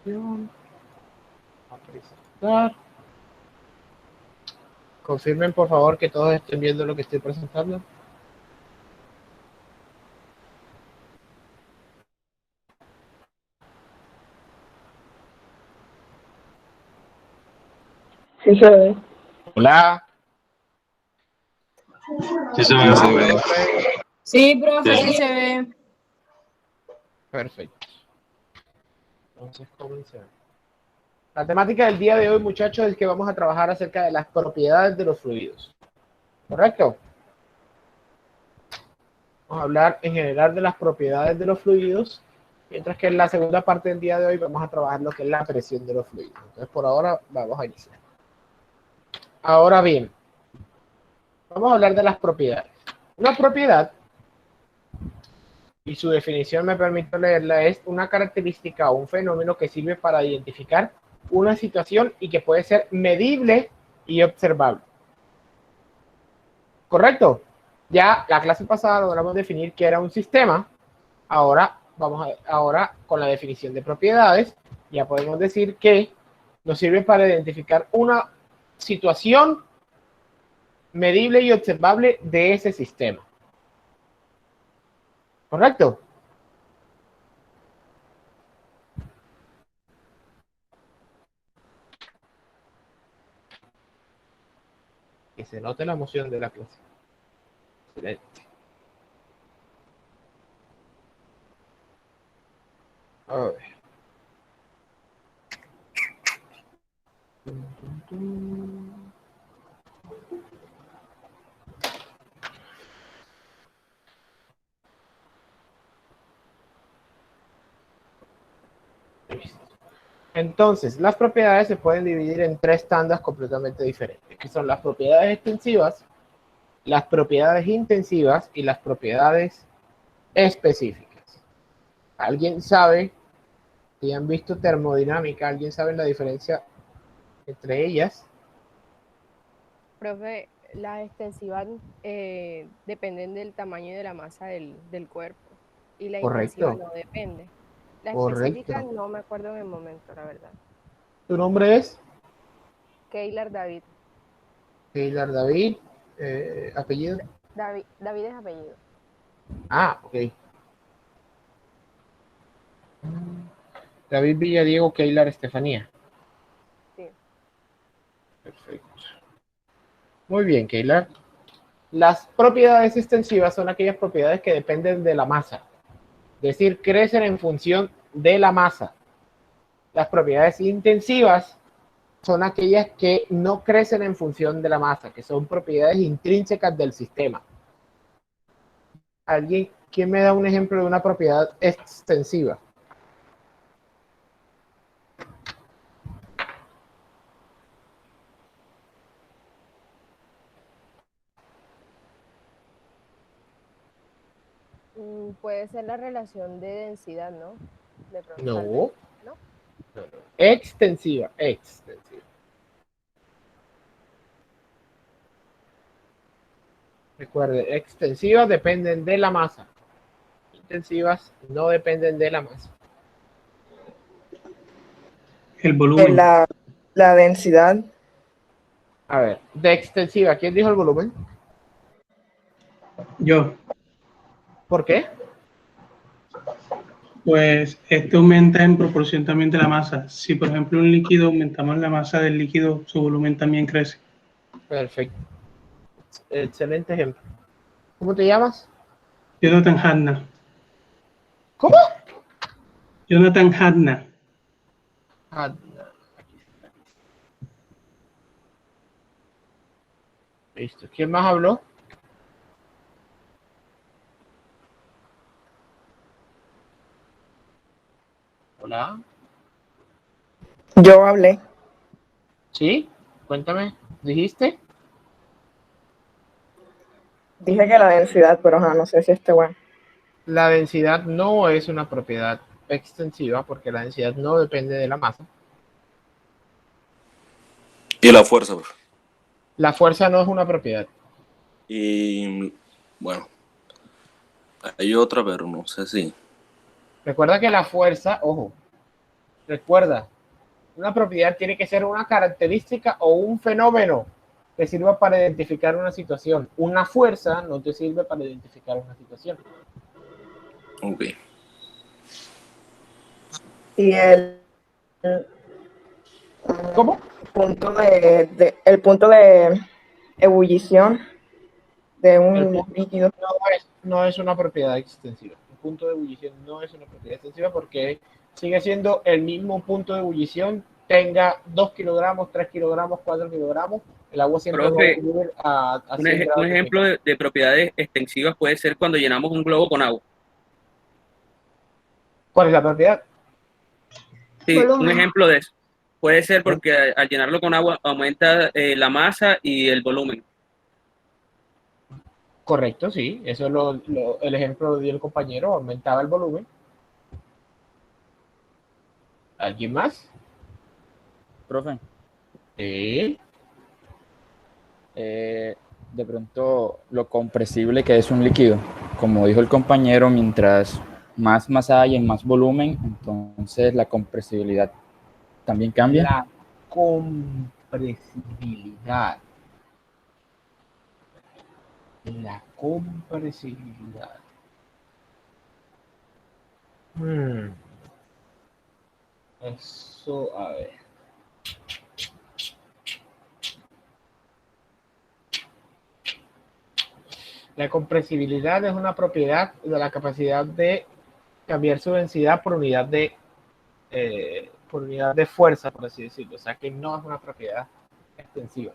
A presentar. Confirmen por favor que todos estén viendo lo que estoy presentando. Sí se ve. Hola. Sí se ve, se ve. Sí, profe, sí se ve. Perfecto. Entonces comencemos. La temática del día de hoy, muchachos, es que vamos a trabajar acerca de las propiedades de los fluidos. ¿Correcto? Vamos a hablar en general de las propiedades de los fluidos, mientras que en la segunda parte del día de hoy vamos a trabajar lo que es la presión de los fluidos. Entonces, por ahora vamos a iniciar. Ahora bien, vamos a hablar de las propiedades. Una propiedad, y su definición me permito leerla, es una característica o un fenómeno que sirve para identificar una situación y que puede ser medible y observable. ¿Correcto? Ya la clase pasada logramos definir qué era un sistema. Ahora con la definición de propiedades, ya podemos decir que nos sirve para identificar una situación medible y observable de ese sistema. ¿Correcto? Que se note la emoción de la clase. Excelente. A ver. Entonces, las propiedades se pueden dividir en tres tandas completamente diferentes, que son las propiedades extensivas, las propiedades intensivas y las propiedades específicas. ¿Alguien sabe? Si han visto termodinámica, ¿alguien sabe la diferencia entre ellas? Profe, las extensivas dependen del tamaño y de la masa del cuerpo y la intensiva Correcto, no depende. La específica correcto. no me acuerdo en el momento, la verdad. ¿Tu nombre es? Keilar David. Taylor David, apellido. David es apellido. Ah, ok. David Villadiego, Keilar Estefanía. Sí. Perfecto. Muy bien, Keilar. Las propiedades extensivas son aquellas propiedades que dependen de la masa, es decir, crecen en función de la masa. Las propiedades intensivas son aquellas que no crecen en función de la masa, que son propiedades intrínsecas del sistema. ¿Alguien, quién me da un ejemplo de una propiedad extensiva? Puede ser la relación de densidad, ¿no? De pronto, tal vez, No, ¿no? no. Extensiva, extensiva. Recuerde, extensivas dependen de la masa. Intensivas no dependen de la masa. El volumen. La densidad. A ver, de extensiva, ¿quién dijo el volumen? Yo, ¿Por qué? pues este aumenta en proporción también de la masa. Si por ejemplo un líquido aumentamos la masa del líquido, su volumen también crece. Perfecto. Excelente ejemplo. ¿Cómo te llamas? Jonathan Hadna. ¿Cómo? Jonathan Hadna. Ah, listo. ¿Quién más habló? Hola. Yo hablé. ¿Sí? Cuéntame. ¿Dijiste? Dije que la densidad, pero no sé si esté bueno. La densidad no es una propiedad extensiva porque la densidad no depende de la masa. Y la fuerza, profe. La fuerza no es una propiedad. Y bueno, hay otra, pero no sé si. Recuerda que la fuerza, ojo, Recuerda, una propiedad tiene que ser una característica o un fenómeno que sirva para identificar una situación. Una fuerza no te sirve para identificar una situación. Ok. Y el ¿Cómo? el punto de ebullición de El un punto líquido. no es una propiedad extensiva. El punto de ebullición no es una propiedad extensiva porque sigue siendo el mismo punto de ebullición, tenga 2 kilogramos, 3 kilogramos, 4 kilogramos, el agua siempre va a Profe, ocurrir a 100 un grados ejemplo centígrados. de propiedades extensivas puede ser cuando llenamos un globo con agua. ¿Cuál es la propiedad? Sí, un ejemplo de eso. Puede ser porque al llenarlo con agua aumenta la masa y el volumen. Correcto, sí. Eso es el ejemplo lo dio el compañero, aumentaba el volumen. ¿Alguien más? Profe, Sí. de pronto lo compresible que es un líquido, como dijo el compañero, mientras más masa hay en más volumen, entonces la compresibilidad también cambia. La compresibilidad. La compresibilidad. Eso, a ver. La compresibilidad es una propiedad de la capacidad de cambiar su densidad por unidad de fuerza, por así decirlo. O sea que no es una propiedad extensiva.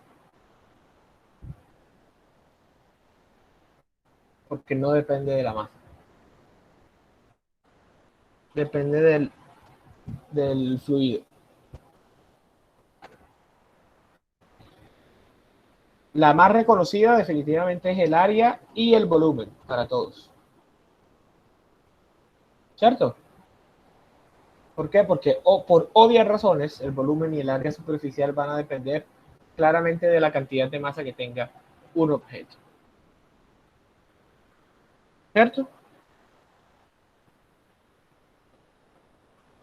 Porque no depende de la masa. Depende del fluido. La más reconocida definitivamente es el área y el volumen para todos. ¿Cierto? ¿Por qué? Porque por obvias razones el volumen y el área superficial van a depender claramente de la cantidad de masa que tenga un objeto. ¿Cierto?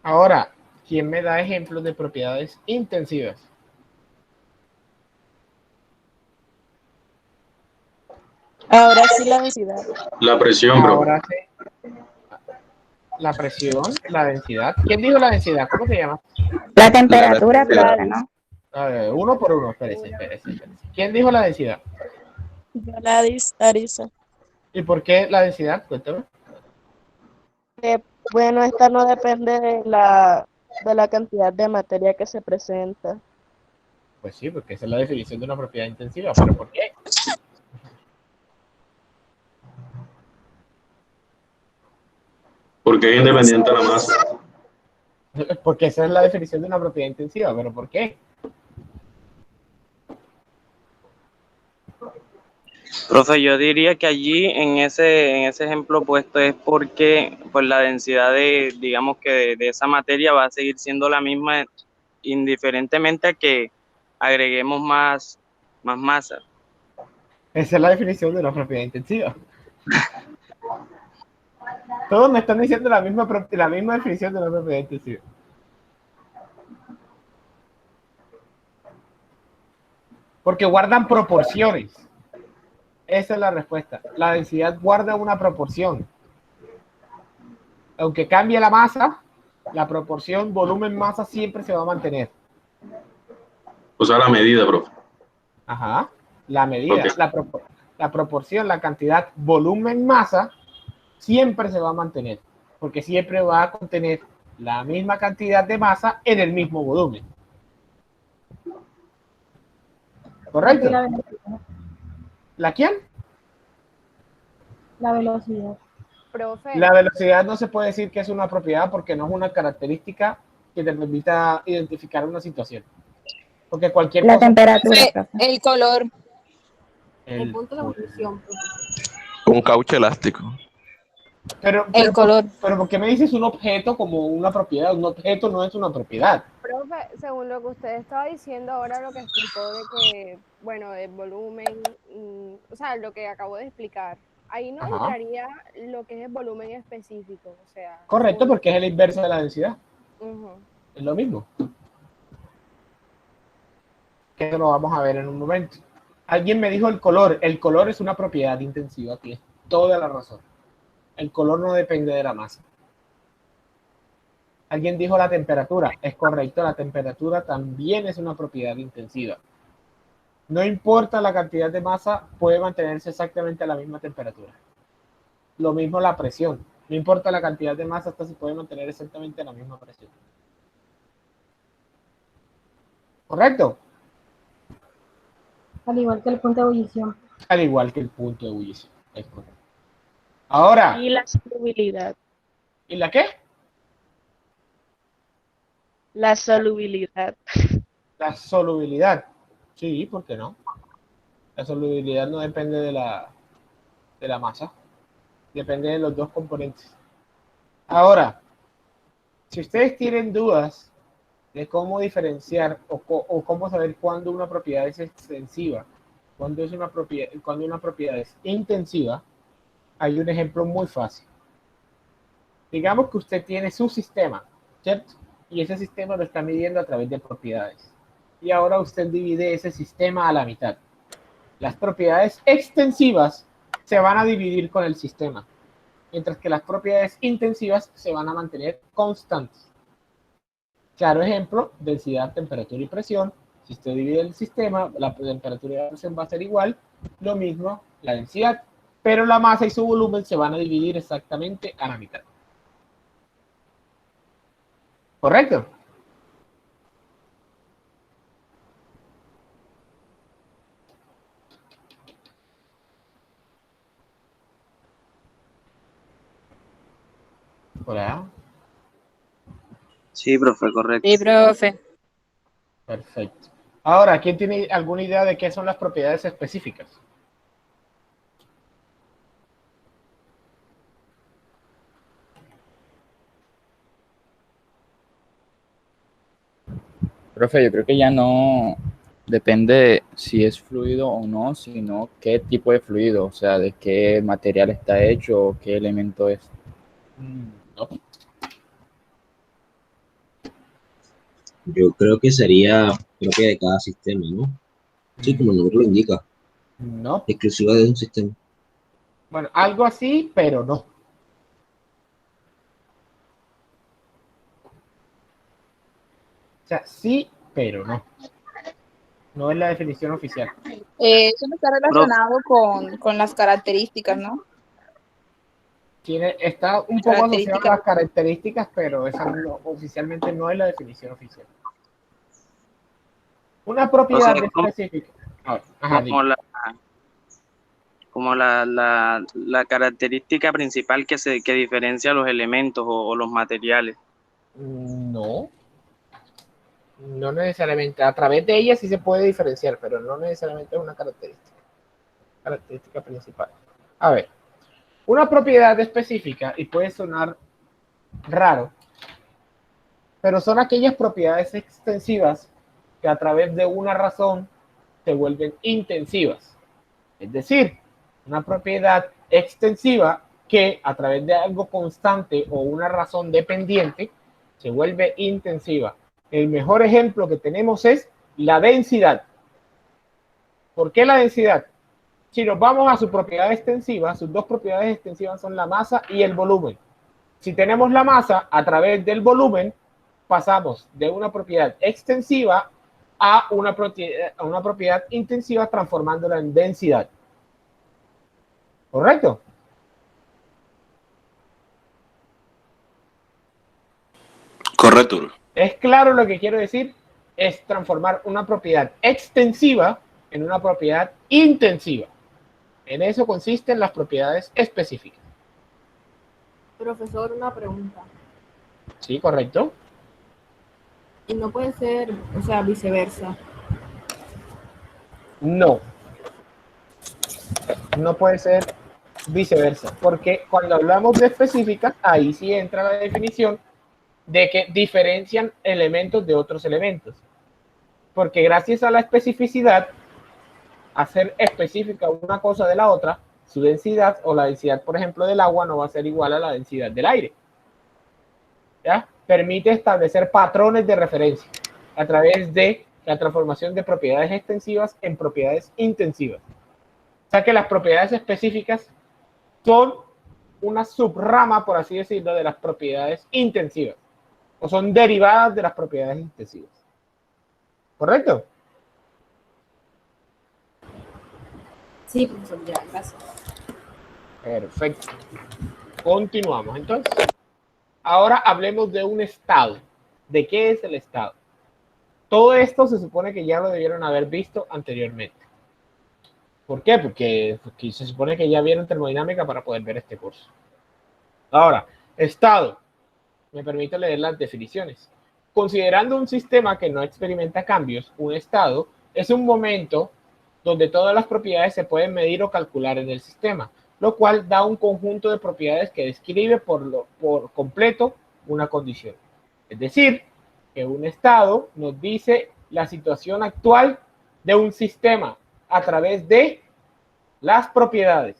Ahora, ¿quién me da ejemplos de propiedades intensivas? Ahora sí la densidad. La presión, profe. Ahora sí, la presión, la densidad. ¿Quién dijo la densidad? ¿Cómo se llama? La temperatura, densidad. claro, ¿no? A ver, uno por uno, espérese. ¿Quién dijo la densidad? Gladys, Arisa. ¿Y por qué la densidad? Cuéntame. Bueno, esta no depende de la cantidad de materia que se presenta. Pues sí, porque esa es la definición de una propiedad intensiva. ¿Pero por qué? Porque es independiente de la masa. Porque esa es la definición de una propiedad intensiva. ¿Pero por qué? Profe, yo diría que allí en ese ejemplo puesto es porque pues la densidad digamos que de esa materia va a seguir siendo la misma indiferentemente a que agreguemos más masa. Esa es la definición de una propiedad intensiva. Todos me están diciendo la misma definición de una propiedad intensiva. Porque guardan proporciones. Esa es la respuesta. La densidad guarda una proporción. Aunque cambie la masa, la proporción volumen-masa siempre se va a mantener. O sea, la medida, profe. Ajá. La medida, Okay. la proporción, la cantidad volumen-masa siempre se va a mantener. Porque siempre va a contener la misma cantidad de masa en el mismo volumen. ¿Correcto? ¿La quién? La velocidad. Profe, La velocidad no se puede decir que es una propiedad porque no es una característica que te permita identificar una situación. Porque cualquier cosa... temperatura, profe. El color. el punto de ebullición. Un caucho elástico. Pero ¿por qué me dices un objeto como una propiedad? Un objeto no es una propiedad. Profe, según lo que usted estaba diciendo ahora, lo que explicó de que, bueno, el volumen, o sea, lo que acabo de explicar, ahí no entraría lo que es el volumen específico, o sea. Correcto, porque es el inverso de la densidad. Es lo mismo. Que eso lo vamos a ver en un momento. Alguien me dijo el color. El color es una propiedad intensiva. Tienes toda la razón. El color no depende de la masa. Alguien dijo la temperatura. Es correcto, la temperatura también es una propiedad intensiva. No importa la cantidad de masa, puede mantenerse exactamente a la misma temperatura. Lo mismo la presión. No importa la cantidad de masa, hasta se puede mantener exactamente a la misma presión. ¿Correcto? Al igual que el punto de ebullición. Al igual que el punto de ebullición. Es correcto. Ahora. Y la solubilidad. ¿Y la qué? La solubilidad. La solubilidad. Sí, ¿por qué no? La solubilidad no depende de la masa. Depende de los dos componentes. Ahora, si ustedes tienen dudas de cómo diferenciar o cómo saber cuándo una propiedad es extensiva, cuándo una propiedad es intensiva, hay un ejemplo muy fácil. Digamos que usted tiene su sistema, ¿cierto? Y ese sistema lo está midiendo a través de propiedades. Y ahora usted divide ese sistema a la mitad. Las propiedades extensivas se van a dividir con el sistema, mientras que las propiedades intensivas se van a mantener constantes. Claro ejemplo, densidad, temperatura y presión. Si usted divide el sistema, la temperatura y la presión va a ser igual. Lo mismo la densidad, pero la masa y su volumen se van a dividir exactamente a la mitad. ¿Correcto? Hola. Sí, profe, correcto. Sí, profe. Perfecto. Ahora, ¿quién tiene alguna idea de qué son las propiedades específicas? Profe, yo creo que ya no depende si es fluido o no, sino qué tipo de fluido, o sea, de qué material está hecho o qué elemento es. No. Yo creo que sería propia de cada sistema, ¿no? Sí, como el nombre lo indica. No. Exclusiva de un sistema. Bueno, algo así, pero no. O sea, sí, pero no. No es la definición oficial. Eso no está relacionado con las características, ¿no? Está un poco asociado a las características, pero esa oficialmente no es la definición oficial. Una propiedad específica. Como la característica principal que diferencia los elementos o los materiales. No. No necesariamente. A través de ella sí se puede diferenciar, pero no necesariamente es una característica principal. A ver. Una propiedad específica, y puede sonar raro, pero son aquellas propiedades extensivas que a través de una razón se vuelven intensivas. Es decir, una propiedad extensiva que a través de algo constante o una razón dependiente se vuelve intensiva. El mejor ejemplo que tenemos es la densidad. ¿Por qué la densidad? Si nos vamos a su propiedad extensiva, sus dos propiedades extensivas son la masa y el volumen. Si tenemos la masa, a través del volumen, pasamos de una propiedad extensiva a una propiedad intensiva, transformándola en densidad. ¿Correcto? Correcto. ¿Es claro lo que quiero decir? Es transformar una propiedad extensiva en una propiedad intensiva. En eso consisten las propiedades específicas. Profesor, una pregunta. Sí, correcto. Y no puede ser, o sea, viceversa. No. No puede ser viceversa. Porque cuando hablamos de específicas, ahí sí entra la definición de que diferencian elementos de otros elementos. Porque gracias a la especificidad, hacer específica una cosa de la otra, su densidad o la densidad, por ejemplo, del agua no va a ser igual a la densidad del aire. ¿Ya? permite establecer patrones de referencia a través de la transformación de propiedades extensivas en propiedades intensivas. O sea que las propiedades específicas son una subrama, por así decirlo, de las propiedades intensivas, o son derivadas de las propiedades intensivas. ¿Correcto? Sí, profesor, ya, gracias. Perfecto. Continuamos entonces. Ahora hablemos de un estado. ¿De qué es el estado? Todo esto se supone que ya lo debieron haber visto anteriormente. ¿Por qué? Porque se supone que ya vieron termodinámica para poder ver este curso. Ahora, estado. Me permito leer las definiciones. Considerando un sistema que no experimenta cambios, un estado es un momento donde todas las propiedades se pueden medir o calcular en el sistema, lo cual da un conjunto de propiedades que describe por completo una condición. Es decir, que un estado nos dice la situación actual de un sistema a través de las propiedades.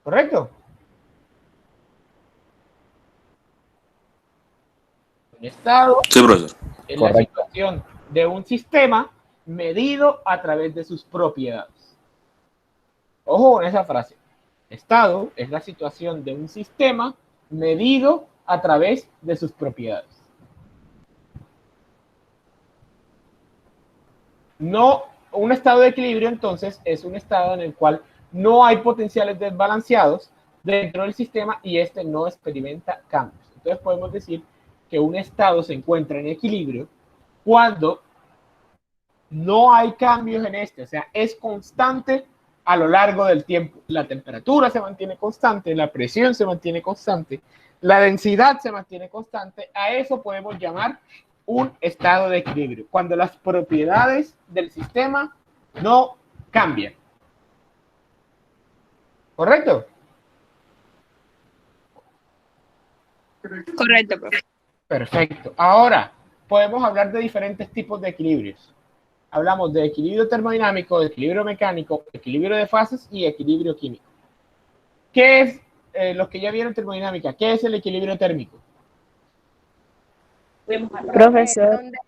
¿Correcto? Un estado Sí, profesor. es la situación de un sistema medido a través de sus propiedades. Ojo con esa frase. Estado es la situación de un sistema medido a través de sus propiedades. No, un estado de equilibrio entonces es un estado en el cual no hay potenciales desbalanceados dentro del sistema y este no experimenta cambios. Entonces podemos decir que un estado se encuentra en equilibrio cuando no hay cambios en este, o sea, es constante a lo largo del tiempo. La temperatura se mantiene constante, la presión se mantiene constante, la densidad se mantiene constante. A eso podemos llamar un estado de equilibrio, cuando las propiedades del sistema no cambian. ¿Correcto? Correcto, profe. Perfecto. Ahora, podemos hablar de diferentes tipos de equilibrios. Hablamos de equilibrio termodinámico, de equilibrio mecánico, equilibrio de fases y equilibrio químico. ¿Qué es, los que ya vieron termodinámica, qué es el equilibrio térmico? Profesor. Donde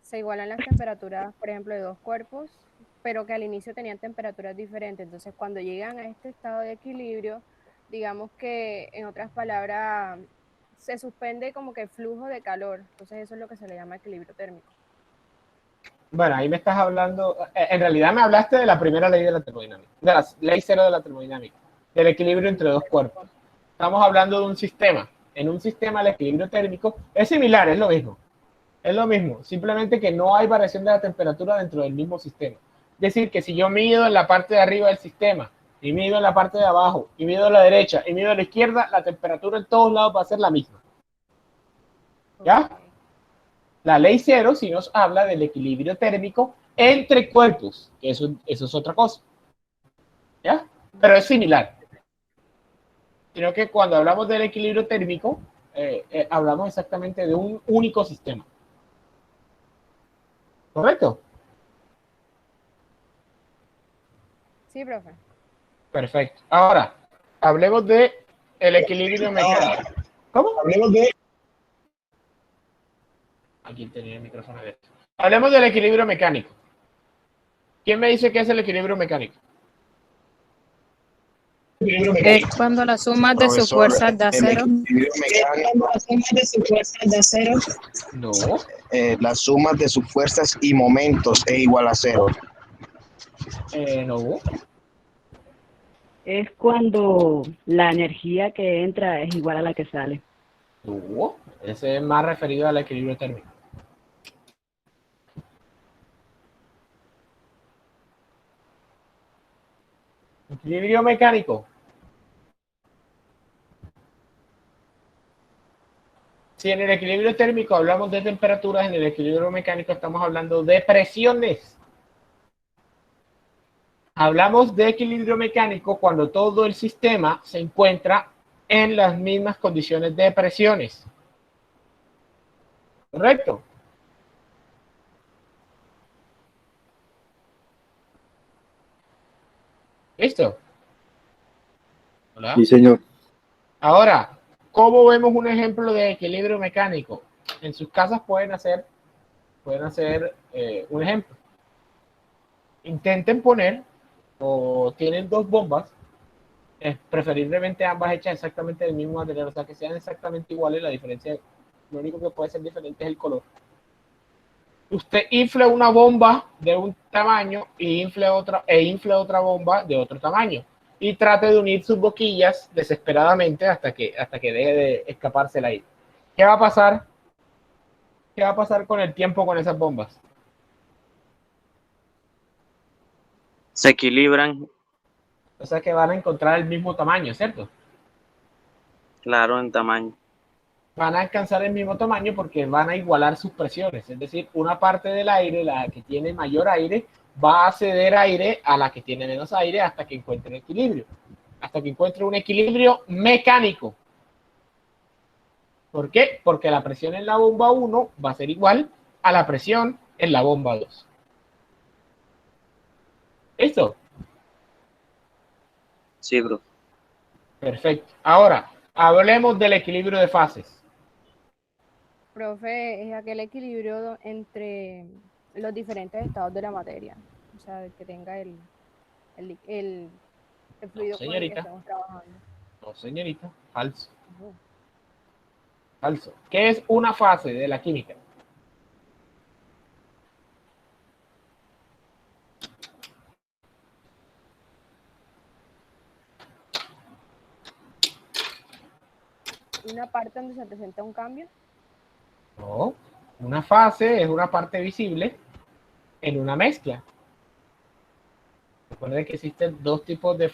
se igualan las temperaturas, por ejemplo, de dos cuerpos, pero que al inicio tenían temperaturas diferentes. Entonces, cuando llegan a este estado de equilibrio, digamos que, en otras palabras, se suspende como que el flujo de calor. Entonces, eso es lo que se le llama equilibrio térmico. Bueno, ahí me estás hablando, en realidad me hablaste de la primera ley de la termodinámica, de la ley cero de la termodinámica, del equilibrio entre dos cuerpos. Estamos hablando de un sistema. En un sistema el equilibrio térmico es similar, es lo mismo. Es lo mismo, simplemente que no hay variación de la temperatura dentro del mismo sistema. Es decir, que si yo mido en la parte de arriba del sistema, y mido en la parte de abajo, y mido a la derecha, y mido a la izquierda, la temperatura en todos lados va a ser la misma. ¿Ya? La ley cero sí nos habla del equilibrio térmico entre cuerpos, que eso es otra cosa. ¿Ya? Pero es similar. Sino que cuando hablamos del equilibrio térmico, hablamos exactamente de un único sistema. ¿Correcto? Sí, profe. Perfecto. Ahora, hablemos de el equilibrio mecánico. ¿Cómo? Hablemos de... Aquí tenía el micrófono abierto. Hablemos del equilibrio mecánico. ¿Quién me dice qué es el equilibrio mecánico? Es cuando la suma de sus fuerzas da cero. No. La suma de sus fuerzas y momentos es igual a cero. No. Es cuando la energía que entra es igual a la que sale. No. Ese es más referido al equilibrio térmico. Equilibrio mecánico. Si en el equilibrio térmico hablamos de temperaturas, en el equilibrio mecánico estamos hablando de presiones. Hablamos de equilibrio mecánico cuando todo el sistema se encuentra en las mismas condiciones de presiones. ¿Correcto? ¿Listo? Hola. Sí, señor. Ahora, ¿Cómo vemos un ejemplo de equilibrio mecánico? En sus casas pueden hacer un ejemplo. Intenten poner, o tienen dos bombas, preferiblemente ambas hechas exactamente del mismo material, o sea, que sean exactamente iguales. La diferencia, lo único que puede ser diferente es el color. Usted infla una bomba de un tamaño e infla otra bomba de otro tamaño. Y trate de unir sus boquillas desesperadamente hasta que deje de escaparse el aire. ¿Qué va a pasar? ¿Qué va a pasar con el tiempo con esas bombas? Se equilibran, O sea que van a encontrar el mismo tamaño, ¿cierto? claro, en tamaño. Van a alcanzar el mismo tamaño porque van a igualar sus presiones. Es decir, una parte del aire, la que tiene mayor aire, va a ceder aire a la que tiene menos aire hasta que encuentre equilibrio. Hasta que encuentre un equilibrio mecánico. ¿Por qué? Porque la presión en la bomba 1 va a ser igual a la presión en la bomba 2. ¿Listo? Sí, bro. Perfecto. Ahora, hablemos del equilibrio de fases. Profe, es aquel equilibrio entre los diferentes estados de la materia. O sea, que tenga el fluido con el que estamos trabajando. No, señorita. Falso. Falso. ¿Qué es una fase de la química? ¿Una parte donde se presenta un cambio? No. Una fase es una parte visible en una mezcla. Recuerden que existen dos tipos de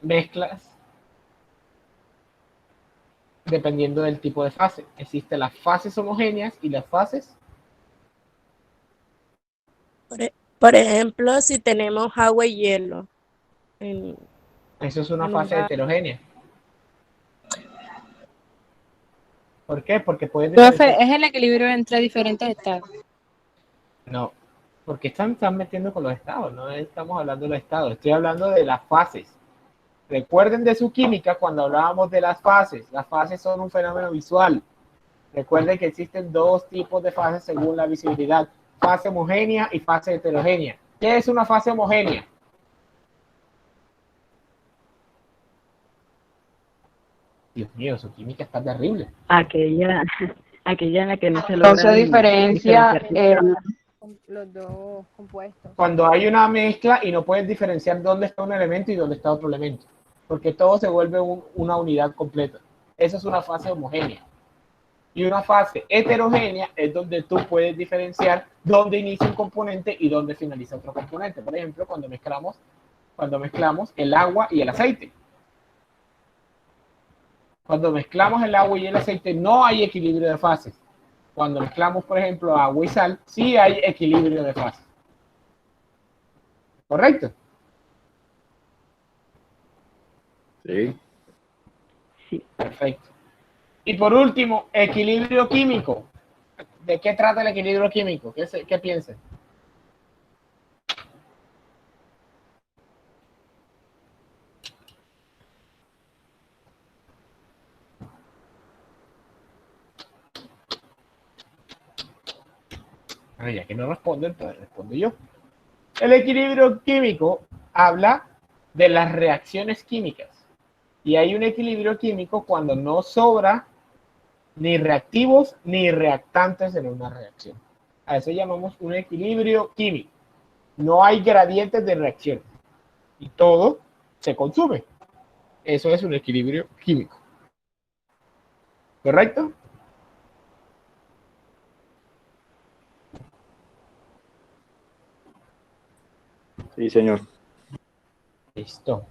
mezclas dependiendo del tipo de fase. Existen las fases homogéneas y las fases. Por ejemplo, si tenemos agua y hielo. Eso es una fase heterogénea. ¿Por qué? Porque pueden... Profe, es el equilibrio entre diferentes estados. No, porque están metiendo con los estados, no estamos hablando de los estados, estoy hablando de las fases. Recuerden de su química cuando hablábamos de las fases son un fenómeno visual. Recuerden que existen dos tipos de fases según la visibilidad, fase homogénea y fase heterogénea. ¿Qué es una fase homogénea? Dios mío, su química está terrible. Aquella en la que no se logra. Entonces diferencia los dos compuestos. Cuando hay una mezcla y no puedes diferenciar dónde está un elemento y dónde está otro elemento, porque todo se vuelve una unidad completa. Esa es una fase homogénea. Y una fase heterogénea es donde tú puedes diferenciar dónde inicia un componente y dónde finaliza otro componente. Por ejemplo, cuando mezclamos el agua y el aceite. Cuando mezclamos el agua y el aceite no hay equilibrio de fases. Cuando mezclamos, por ejemplo, agua y sal, sí hay equilibrio de fases. ¿Correcto? Sí. Sí. Perfecto. Y por último, equilibrio químico. ¿De qué trata el equilibrio químico? ¿Qué piensan? Ya que no responden, pues respondo yo. El equilibrio químico habla de las reacciones químicas. Y hay un equilibrio químico cuando no sobra ni reactivos ni reactantes en una reacción. A eso llamamos un equilibrio químico. No hay gradientes de reacción. Y todo se consume. Eso es un equilibrio químico. ¿Correcto? Sí, señor. Listo.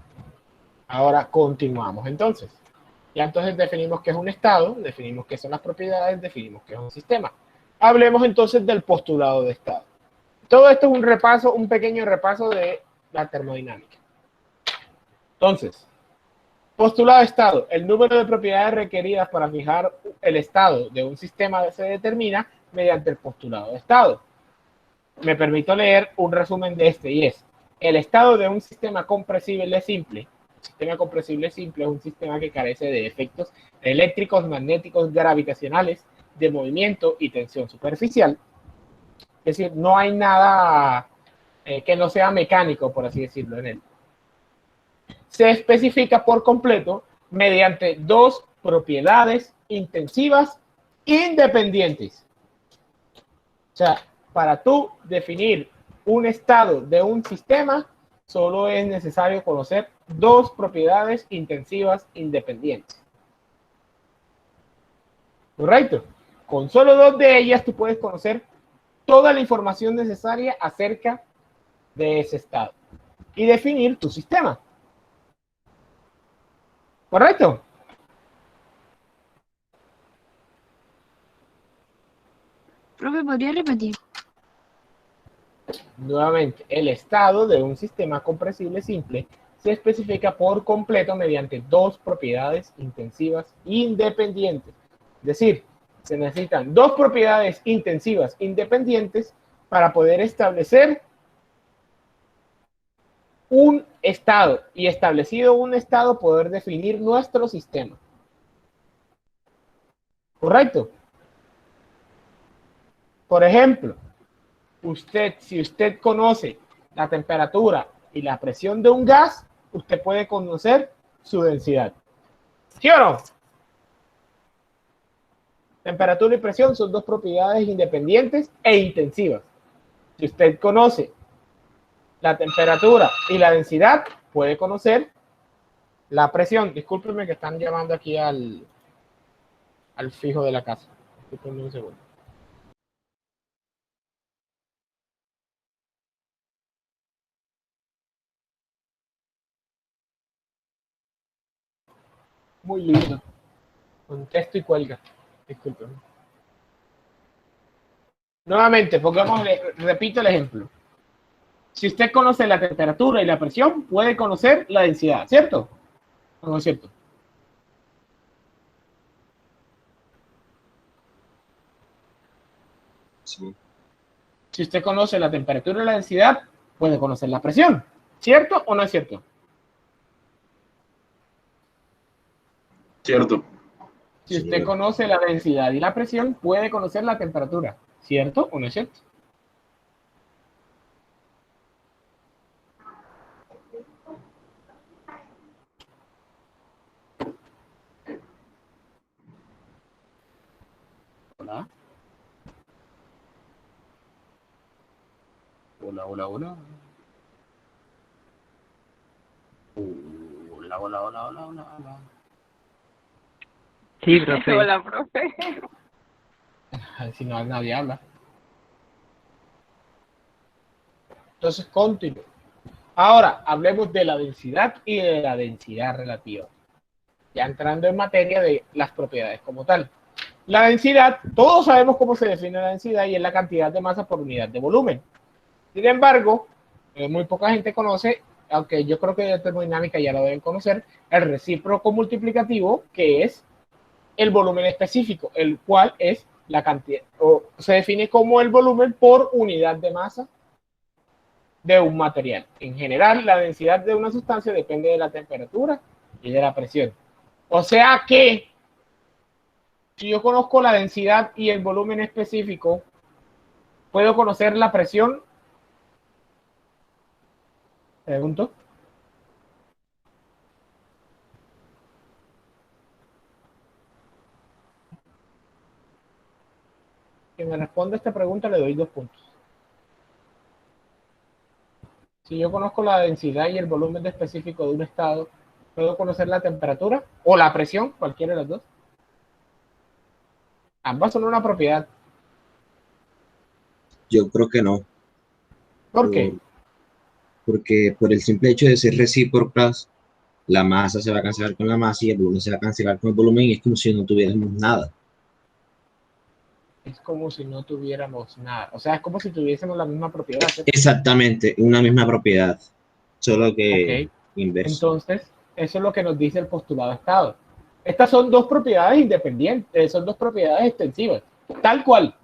Ahora continuamos entonces. Ya entonces definimos qué es un estado, definimos qué son las propiedades, definimos qué es un sistema. Hablemos entonces del postulado de estado. Todo esto es un repaso, un pequeño repaso de la termodinámica. Entonces, postulado de estado. El número de propiedades requeridas para fijar el estado de un sistema se determina mediante el postulado de estado. Me permito leer un resumen de este y es: el estado de un sistema compresible simple Sistema compresible simple es un sistema que carece de efectos eléctricos, magnéticos, gravitacionales, de movimiento y tensión superficial. Es decir, no hay nada que no sea mecánico, por así decirlo, en él. Se especifica por completo mediante dos propiedades intensivas independientes. O sea, para tú definir un estado de un sistema, solo es necesario conocer dos propiedades intensivas independientes. ¿Correcto? Con solo dos de ellas tú puedes conocer toda la información necesaria acerca de ese estado y definir tu sistema. ¿Correcto? Profe, ¿podría repetir? Nuevamente, el estado de un sistema compresible simple se especifica por completo mediante dos propiedades intensivas independientes. Es decir, se necesitan dos propiedades intensivas independientes para poder establecer un estado, y establecido un estado, poder definir nuestro sistema. ¿Correcto? Por ejemplo, si usted conoce la temperatura y la presión de un gas, usted puede conocer su densidad. ¿Sí o no? Temperatura y presión son dos propiedades independientes e intensivas. Si usted conoce la temperatura y la densidad, puede conocer la presión. Discúlpenme que están llamando aquí al fijo de la casa. Discúlpenme un segundo. Muy lindo. Contesto y cuelga. Discúlpenme. Nuevamente, repito el ejemplo. Si usted conoce la temperatura y la presión, puede conocer la densidad, ¿cierto? ¿O no es cierto? Sí. Si usted conoce la temperatura y la densidad, puede conocer la presión, ¿cierto o no es cierto? Cierto. Si usted conoce la densidad y la presión, puede conocer la temperatura, ¿cierto o no es cierto? Hola. Hola, hola, hola. Hola, hola, hola, hola, hola. Sí, profe. Hola, profe. Si no, nadie habla. Entonces, continúo. Ahora, hablemos de la densidad y de la densidad relativa. Ya entrando en materia de las propiedades como tal. La densidad, todos sabemos cómo se define la densidad y es la cantidad de masa por unidad de volumen. Sin embargo, muy poca gente conoce, aunque yo creo que de termodinámica ya lo deben conocer, el recíproco multiplicativo, que es el volumen específico, el cual es la cantidad, o se define como el volumen por unidad de masa de un material. En general, la densidad de una sustancia depende de la temperatura y de la presión. O sea que, si yo conozco la densidad y el volumen específico, ¿puedo conocer la presión? Pregunto. Quien me responda a esta pregunta le doy 2 puntos. Si yo conozco la densidad y el volumen específico de un estado, ¿puedo conocer la temperatura o la presión? Cualquiera de las dos. Ambas son una propiedad. Yo creo que no. ¿Por qué? Porque por el simple hecho de ser recíprocas, la masa se va a cancelar con la masa y el volumen se va a cancelar con el volumen y es como si no tuviéramos nada. Es como si no tuviéramos nada. O sea, es como si tuviésemos la misma propiedad, ¿cierto? Exactamente, una misma propiedad, solo que inverso. Entonces, eso es lo que nos dice el postulado de estado. Estas son dos propiedades independientes, son dos propiedades extensivas, tal cual,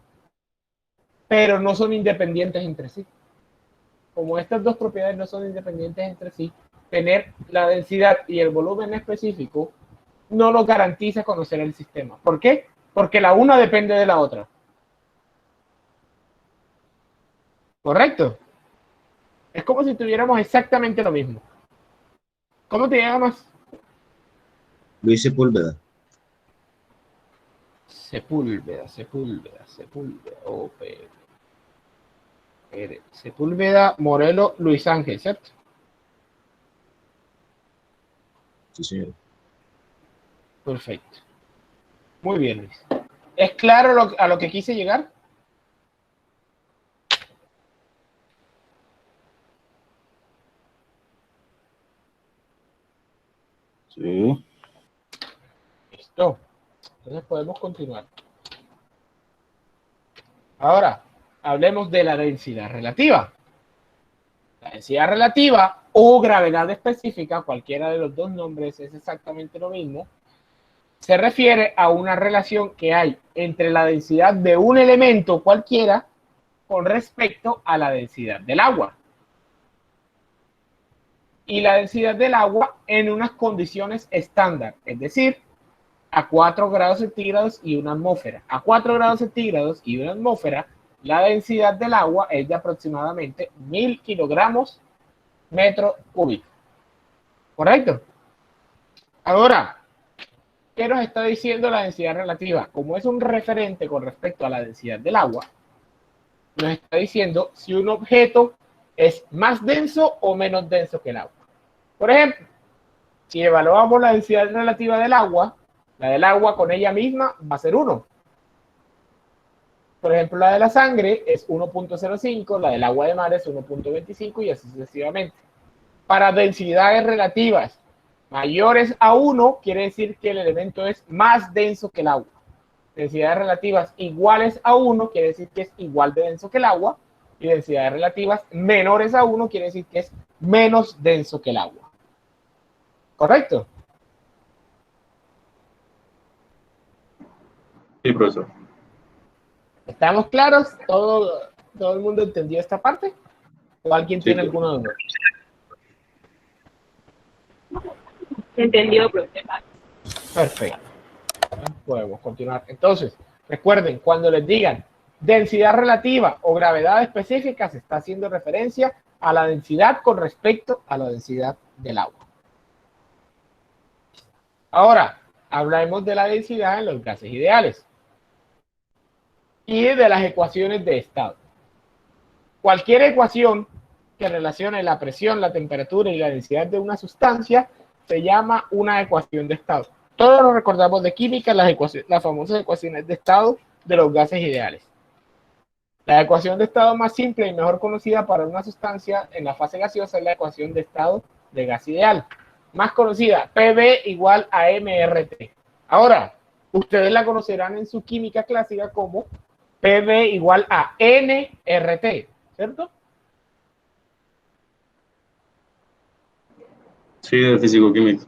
pero no son independientes entre sí. Como estas dos propiedades no son independientes entre sí, tener la densidad y el volumen específico no nos garantiza conocer el sistema. ¿Por qué? Porque la una depende de la otra. ¿Correcto? Es como si tuviéramos exactamente lo mismo. ¿Cómo te llamas? Luis Sepúlveda. Sepúlveda. Sepúlveda, Morelos, Luis Ángel, ¿cierto? Sí, señor. Perfecto. Muy bien, Luis. ¿Es claro a lo que quise llegar? Sí. Listo. Entonces podemos continuar. Ahora, hablemos de la densidad relativa. La densidad relativa o gravedad específica, cualquiera de los dos nombres es exactamente lo mismo, se refiere a una relación que hay entre la densidad de un elemento cualquiera con respecto a la densidad del agua. Y la densidad del agua en unas condiciones estándar, es decir, a 4 grados centígrados y una atmósfera. A 4 grados centígrados y una atmósfera, la densidad del agua es de aproximadamente 1000 kilogramos metro cúbico. ¿Correcto? Ahora, ¿qué nos está diciendo la densidad relativa? Como es un referente con respecto a la densidad del agua, nos está diciendo si un objeto es más denso o menos denso que el agua. Por ejemplo, si evaluamos la densidad relativa del agua, la del agua con ella misma va a ser 1. Por ejemplo, la de la sangre es 1.05, la del agua de mar es 1.25 y así sucesivamente. Para densidades relativas mayores a 1, quiere decir que el elemento es más denso que el agua. Densidades relativas iguales a 1, quiere decir que es igual de denso que el agua. Y densidades relativas menores a 1, quiere decir que es menos denso que el agua. ¿Correcto? Sí, profesor. ¿Estamos claros? ¿Todo el mundo entendió esta parte? ¿O alguien tiene alguna duda? Entendió, profesor. Perfecto. Podemos continuar. Entonces, recuerden, cuando les digan densidad relativa o gravedad específica, se está haciendo referencia a la densidad con respecto a la densidad del agua. Ahora, hablemos de la densidad en los gases ideales y de las ecuaciones de estado. Cualquier ecuación que relacione la presión, la temperatura y la densidad de una sustancia se llama una ecuación de estado. Todos lo recordamos de química, las famosas ecuaciones de estado de los gases ideales. La ecuación de estado más simple y mejor conocida para una sustancia en la fase gaseosa es la ecuación de estado de gas ideal. Más conocida, PV igual a MRT. Ahora, ustedes la conocerán en su química clásica como PV igual a nRT, ¿cierto? Sí, de físico-química.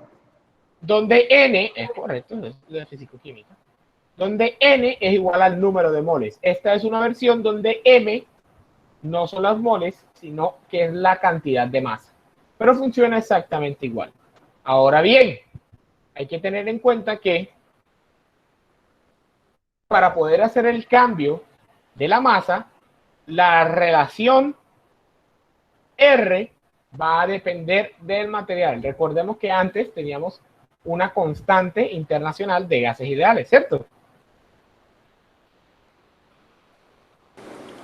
Donde N, es correcto, es de físico-química, donde N es igual al número de moles. Esta es una versión donde M no son los moles, sino que es la cantidad de masa. Pero funciona exactamente igual. Ahora bien, hay que tener en cuenta que para poder hacer el cambio de la masa, la relación R va a depender del material. Recordemos que antes teníamos una constante internacional de gases ideales, ¿cierto?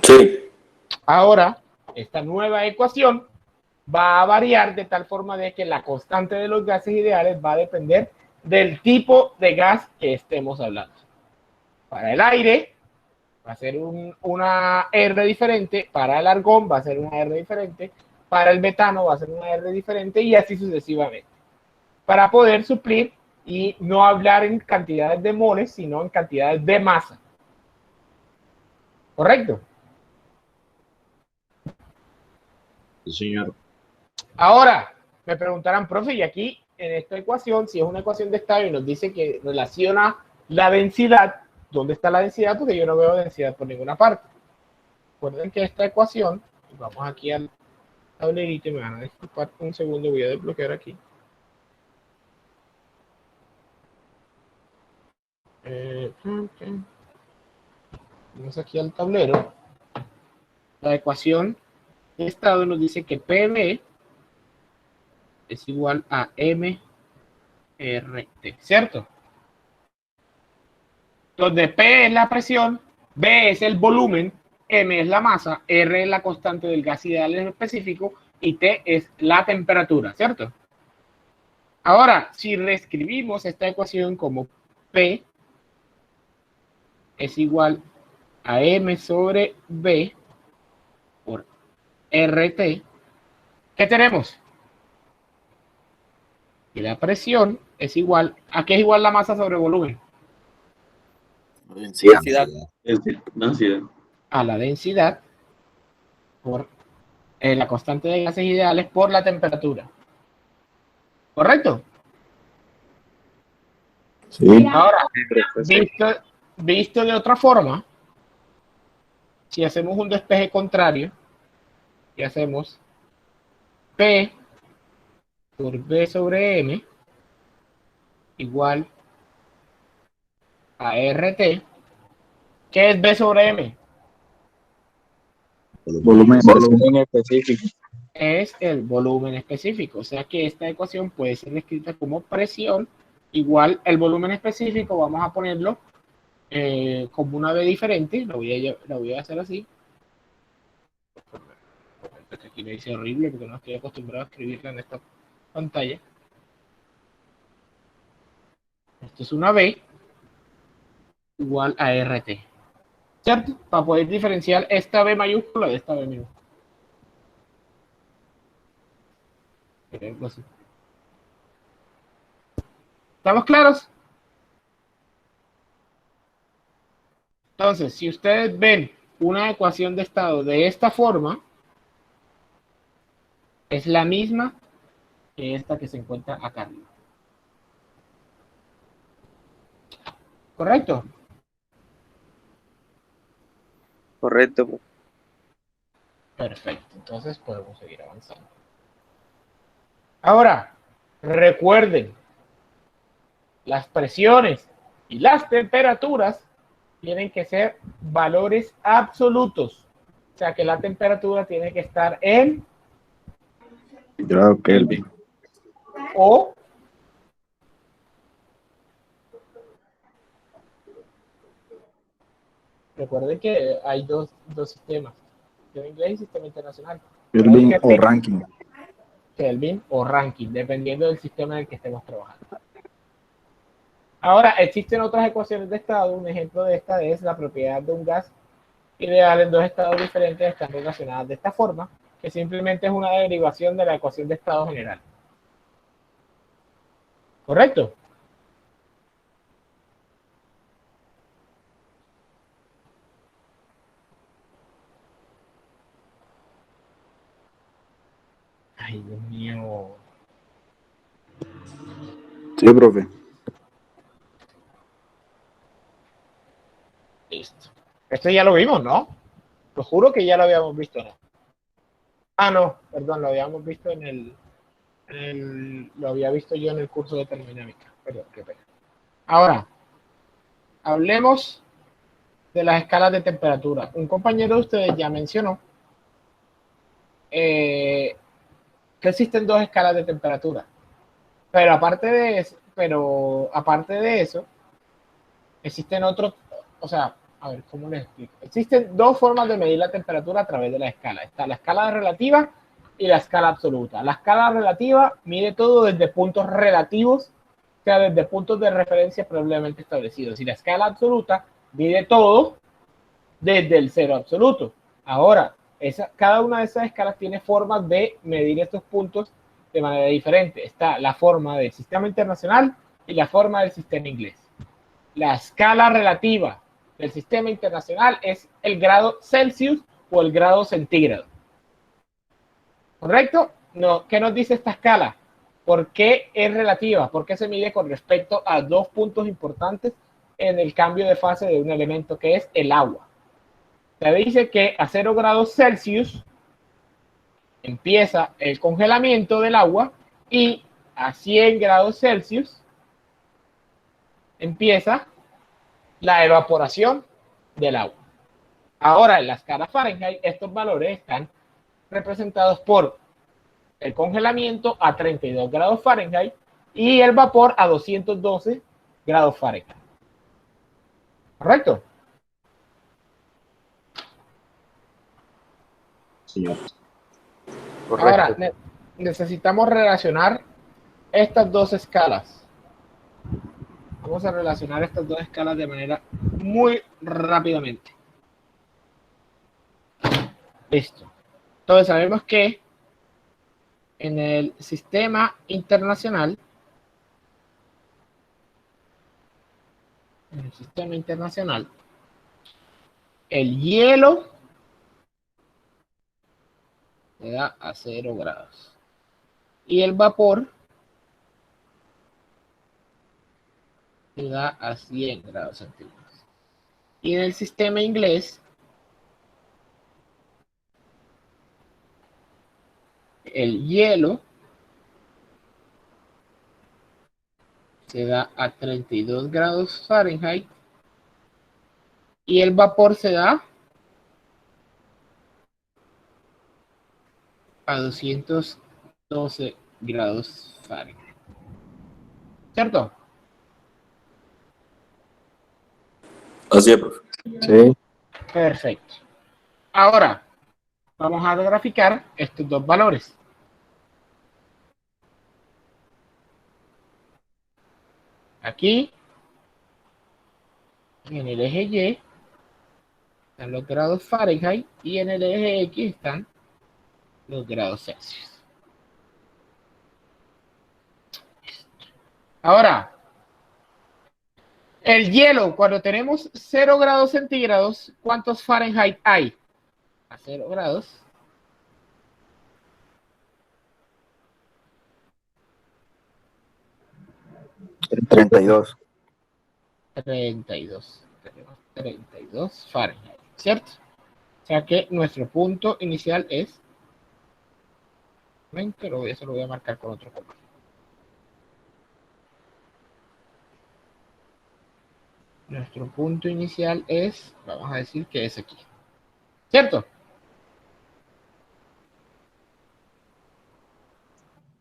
Sí. Ahora, esta nueva ecuación va a variar de tal forma de que la constante de los gases ideales va a depender del tipo de gas que estemos hablando. Para el aire va a ser una R diferente, para el argón va a ser una R diferente, para el metano va a ser una R diferente y así sucesivamente. Para poder suplir y no hablar en cantidades de moles, sino en cantidades de masa. ¿Correcto? Sí, señor. Ahora, me preguntarán, profe, y aquí en esta ecuación, si es una ecuación de estado y nos dice que relaciona la densidad, ¿dónde está la densidad? Porque yo no veo densidad por ninguna parte. Recuerden que esta ecuación, vamos aquí al tablerito y me van a disculpar un segundo, voy a desbloquear aquí. Vamos aquí al tablero. La ecuación de estado nos dice que PV es igual a MRT, ¿cierto? Donde P es la presión, B es el volumen, M es la masa, R es la constante del gas ideal en específico y T es la temperatura, ¿cierto? Ahora, si reescribimos esta ecuación como P es igual a M sobre B por RT, ¿qué tenemos? Y la presión es igual, ¿a qué es igual la masa sobre volumen? Densidad. A la densidad por la constante de gases ideales por la temperatura. ¿Correcto? Sí. Ahora, visto de otra forma, si hacemos un despeje contrario y hacemos P por B sobre M igual a RT, ¿qué es B sobre M? Volumen específico. Es el volumen específico, o sea que esta ecuación puede ser escrita como presión igual el volumen específico, vamos a ponerlo como una B diferente, lo voy a hacer así. Aquí me dice horrible porque no estoy acostumbrado a escribirla en esta pantalla. Esto es una B igual a RT, ¿cierto? Para poder diferenciar esta B mayúscula de esta B minúscula. ¿Estamos claros? Entonces, si ustedes ven una ecuación de estado de esta forma, es la misma que esta que se encuentra acá arriba. ¿Correcto? Correcto. Perfecto, entonces podemos seguir avanzando. Ahora, recuerden, las presiones y las temperaturas tienen que ser valores absolutos. O sea que la temperatura tiene que estar en grado Kelvin. O recuerden que hay dos sistemas, sistema inglés y sistema internacional. Kelvin o ranking. Kelvin o ranking, dependiendo del sistema en el que estemos trabajando. Ahora, existen otras ecuaciones de estado. Un ejemplo de esta es la propiedad de un gas ideal en dos estados diferentes están relacionadas de esta forma, que simplemente es una derivación de la ecuación de estado general. ¿Correcto? Ay, Dios mío. Sí, profe. Listo. Esto ya lo vimos, ¿no? Lo juro que ya lo habíamos visto, ¿no? Ah, no, perdón, lo habíamos visto lo había visto yo en el curso de termodinámica. Perdón, qué pena. Ahora, hablemos de las escalas de temperatura. Un compañero de ustedes ya mencionó que existen dos escalas de temperatura. Pero aparte de eso, existen otros, o sea, a ver, ¿cómo les explico? Existen dos formas de medir la temperatura a través de la escala. Está la escala relativa y la escala absoluta. La escala relativa mide todo desde puntos relativos, o sea, desde puntos de referencia previamente establecidos. Y la escala absoluta mide todo desde el cero absoluto. Ahora, cada una de esas escalas tiene formas de medir estos puntos de manera diferente. Está la forma del sistema internacional y la forma del sistema inglés. La escala relativa del sistema internacional es el grado Celsius o el grado centígrado. ¿Correcto? No, ¿qué nos dice esta escala? ¿Por qué es relativa? ¿Por qué se mide con respecto a dos puntos importantes en el cambio de fase de un elemento que es el agua? Se dice que a 0 grados Celsius empieza el congelamiento del agua y a 100 grados Celsius empieza la evaporación del agua. Ahora, en la escala Fahrenheit, estos valores están representados por el congelamiento a 32 grados Fahrenheit y el vapor a 212 grados Fahrenheit. ¿Correcto? Señor. Ahora, necesitamos relacionar estas dos escalas. Vamos a relacionar estas dos escalas de manera muy rápidamente. Listo. Entonces sabemos que en el sistema internacional, el hielo se da a 0 grados y el vapor se da a 100 grados centígrados. Y en el sistema inglés, el hielo se da a 32 grados Fahrenheit y el vapor se da a 212 grados Fahrenheit. ¿Cierto? Así es, profe. Sí. Perfecto. Ahora, vamos a graficar estos dos valores. Aquí, en el eje Y, están los grados Fahrenheit y en el eje X están los grados Celsius. Ahora, el hielo, cuando tenemos 0 grados centígrados, ¿cuántos Fahrenheit hay? A 0 grados. El 32. 32. Tenemos 32 Fahrenheit, ¿cierto? O sea que nuestro punto inicial es... Pero eso lo voy a marcar con otro color. Nuestro punto inicial es, vamos a decir que es aquí. ¿Cierto?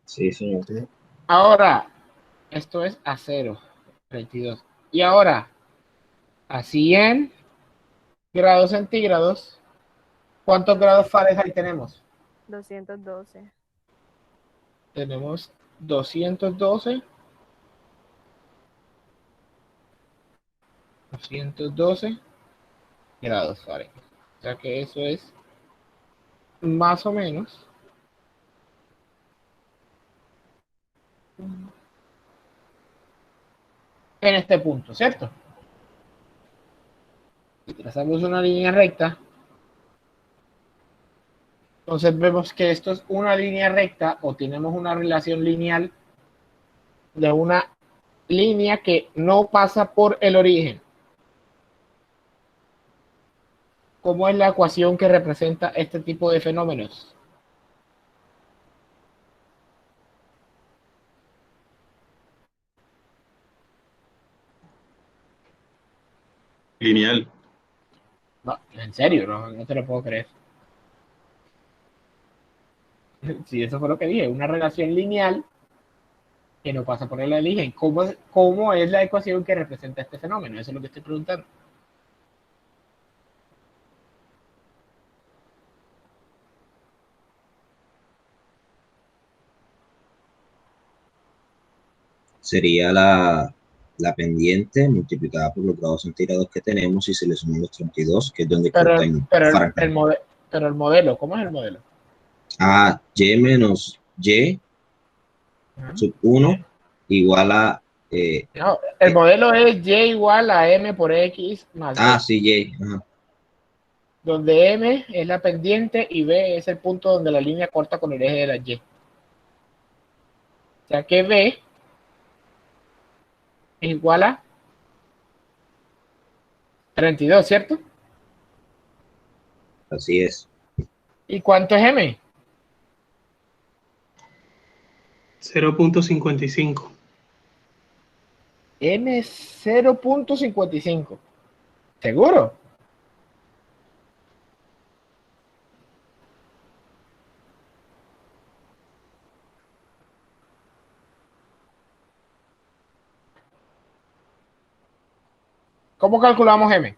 Sí, señor. Ahora, esto es a 0, 32. Y ahora, a 100 grados centígrados, ¿cuántos grados Fahrenheit tenemos? 212. Tenemos 212 grados Fahrenheit. O sea que eso es más o menos en este punto, ¿cierto? Si trazamos una línea recta, entonces vemos que esto es una línea recta o tenemos una relación lineal de una línea que no pasa por el origen. ¿Cómo es la ecuación que representa este tipo de fenómenos? Lineal. No, en serio, no te lo puedo creer. Sí, eso fue lo que dije, una relación lineal que no pasa por el origen. ¿Cómo es la ecuación que representa este fenómeno? Eso es lo que estoy preguntando. Sería la pendiente multiplicada por los grados centígrados que tenemos y se le suman los 32, que es donde corta en Fahrenheit. Pero el modelo, ¿cómo es el modelo? A y menos y sub 1 igual a... No, el modelo es y igual a m por x más b. Sí, y. Ajá. Donde m es la pendiente y b es el punto donde la línea corta con el eje de la y. O sea que b es igual a 32, ¿cierto? Así es. ¿Y cuánto es m? 0.55. M 0.55. ¿Seguro? ¿Cómo calculamos M?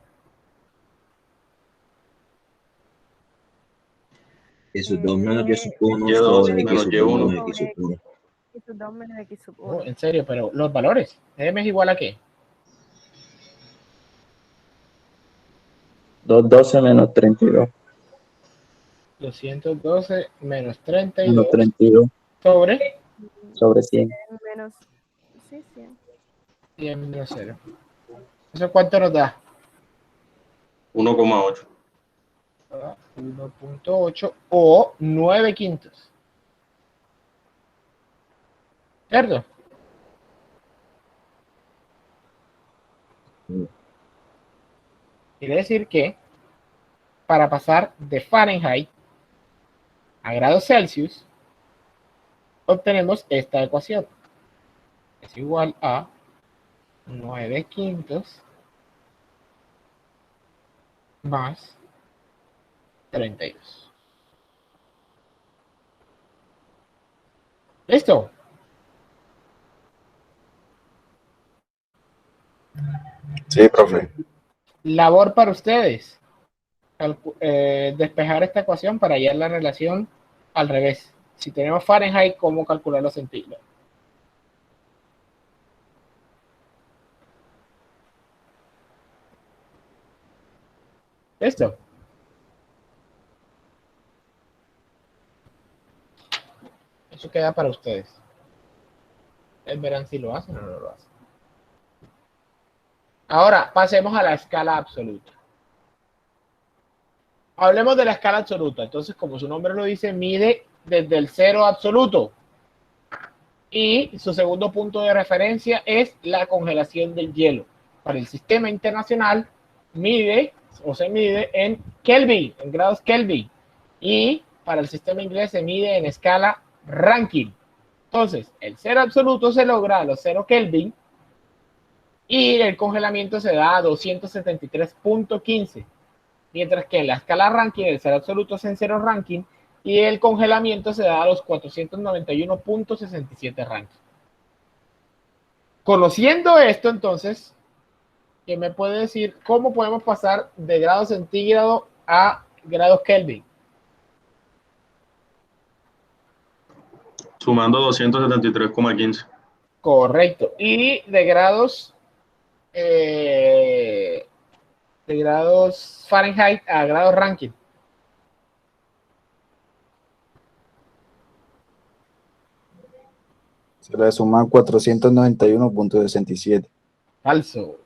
X sub 2 menos Y sub 1 Y2 sobre X menos sub Y1. 1 X sub 1. X sub 2 menos X sub 1. Oh, en serio, pero los valores. M es igual a ¿qué? 212 menos 32. 212 menos 32 Menos 32 sobre sobre 100. Menos, sí, 100. 100 menos 0. ¿Eso cuánto nos da? 1,8. 1.8 o 9 quintos. ¿Cierto? Quiere decir que para pasar de Fahrenheit a grados Celsius, obtenemos esta ecuación. Es igual a 9 quintos más 32. ¿Listo? Sí, profe. Labor para ustedes. Despejar esta ecuación para hallar la relación al revés. Si tenemos Fahrenheit, ¿cómo calcular los centígrados? ¿Listo? Eso queda para ustedes. Ustedes verán si lo hacen o no lo hacen. Ahora, pasemos a la escala absoluta. Hablemos de la escala absoluta. Entonces, como su nombre lo dice, mide desde el cero absoluto. Y su segundo punto de referencia es la congelación del hielo. Para el sistema internacional, se mide en Kelvin, en grados Kelvin. Y para el sistema inglés se mide en escala Rankine. Entonces, el cero absoluto se logra a los 0 Kelvin y el congelamiento se da a 273.15. Mientras que en la escala Rankine el cero absoluto es en 0 Rankine y el congelamiento se da a los 491.67 Rankine. Conociendo esto, entonces, ¿qué me puede decir cómo podemos pasar de grado centígrado a grados Kelvin? Sumando 273,15. Correcto. Y de grados Fahrenheit a grados Rankine. Se le suma 491.67. Falso.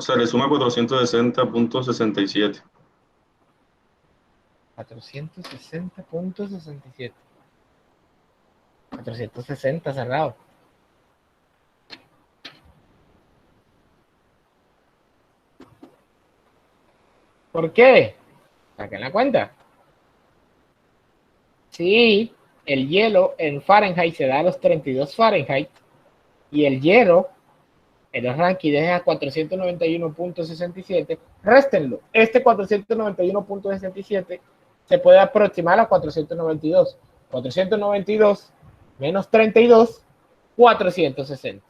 Se le suma 460.67. 460.67. 460 cerrado. ¿Por qué? Saquen la cuenta. Si el hielo en Fahrenheit se da a los 32 Fahrenheit y el hielo en los Rankine es a 491.67, réstenlo. Este 491.67 se puede aproximar a 492. 492 menos 32, 460. O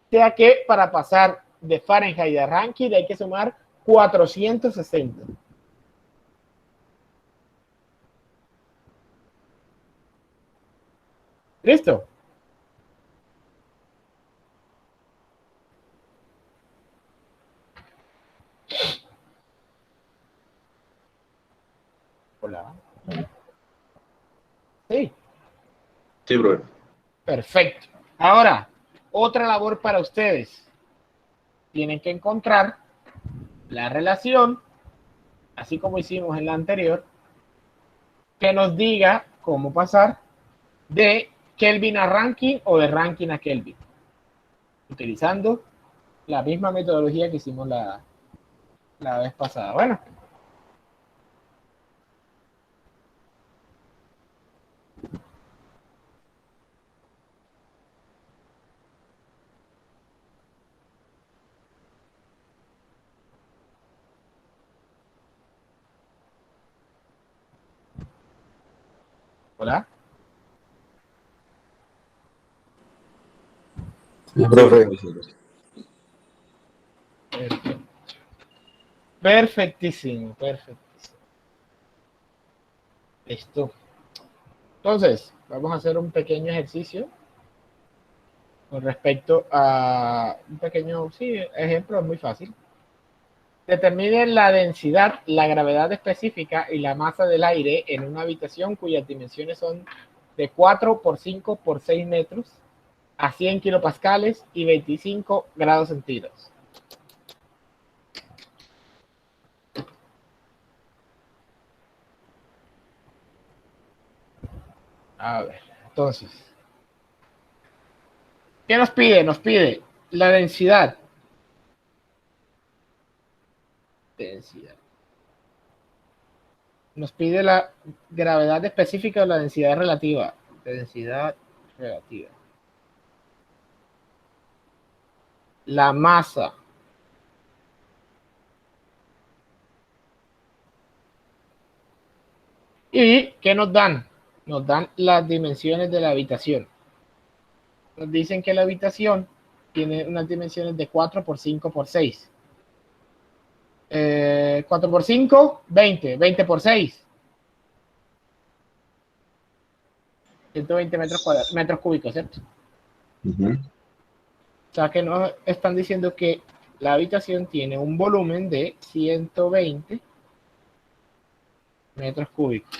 sea que para pasar de Fahrenheit a Rankine hay que sumar 460. ¿Listo? Hola. Sí. Sí, bro. Perfecto. Ahora, otra labor para ustedes. Tienen que encontrar la relación, así como hicimos en la anterior, que nos diga cómo pasar de Kelvin a Rankine o de Rankine a Kelvin. utilizando la misma metodología que hicimos la vez pasada. Bueno. Hola. Sí, profe. Perfectísimo, perfectísimo. Listo. Entonces, vamos a hacer un pequeño ejercicio con respecto a un pequeño, sí, ejemplo, es muy fácil. Determinen la densidad, la gravedad específica y la masa del aire en una habitación cuyas dimensiones son de 4 por 5 por 6 metros a 100 kilopascales y 25 grados centígrados. A ver, entonces, ¿qué nos pide? Nos pide la densidad. Densidad. Nos pide la gravedad específica o la densidad relativa. Densidad relativa. La masa. ¿Y qué nos dan? Nos dan las dimensiones de la habitación. Nos dicen que la habitación tiene unas dimensiones de 4 por 5 por 6. 4 por 5, 20. 20 por 6. 120 metros cúbicos, ¿cierto? O sea que nos están diciendo que la habitación tiene un volumen de 120 metros cúbicos.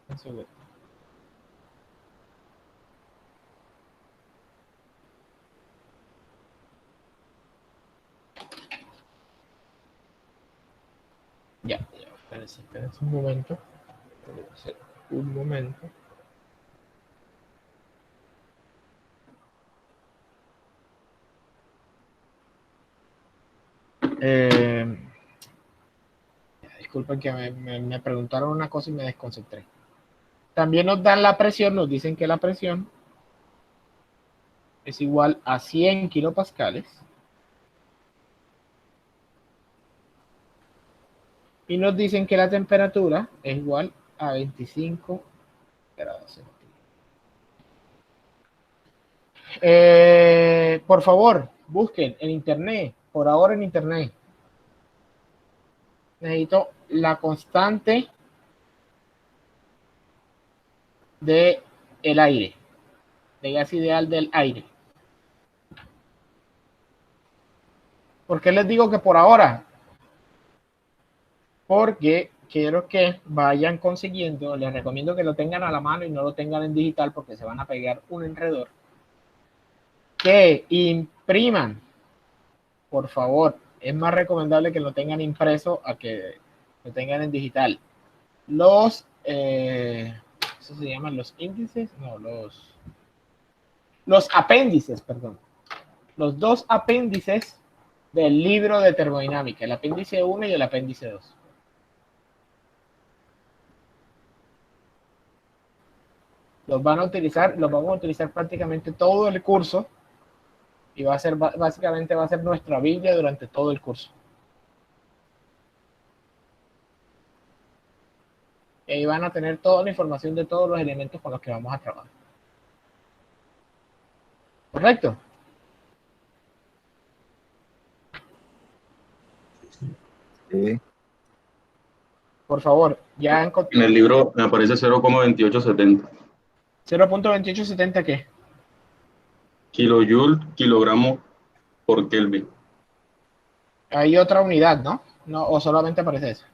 Un segundo. Ya, espérense un momento. Un momento. Disculpen que me preguntaron una cosa y me desconcentré. También nos dan la presión, nos dicen que la presión es igual a 100 kilopascales. Y nos dicen que la temperatura es igual a 25 grados centígrados. Por favor, busquen en internet, por ahora en internet. Necesito la constante de el aire, de gas ideal del aire. ¿Por qué les digo que por ahora? Porque quiero que vayan consiguiendo, les recomiendo que lo tengan a la mano y no lo tengan en digital porque se van a pegar un enredor. Que impriman, por favor. Es más recomendable que lo tengan impreso a que lo tengan en digital. Los, ¿eso se llaman los índices? No, los apéndices, perdón. Los dos apéndices del libro de termodinámica, el apéndice 1 y el apéndice 2. Los vamos a utilizar prácticamente todo el curso y va a ser, básicamente va a ser nuestra Biblia durante todo el curso. Y ahí van a tener toda la información de todos los elementos con los que vamos a trabajar. ¿Correcto? Sí. Por favor, ya encontré. En el libro me aparece 0,2870. 0.2870, ¿qué? Kilojoule, kilogramo por Kelvin. Hay otra unidad, ¿no? No, o solamente aparece eso.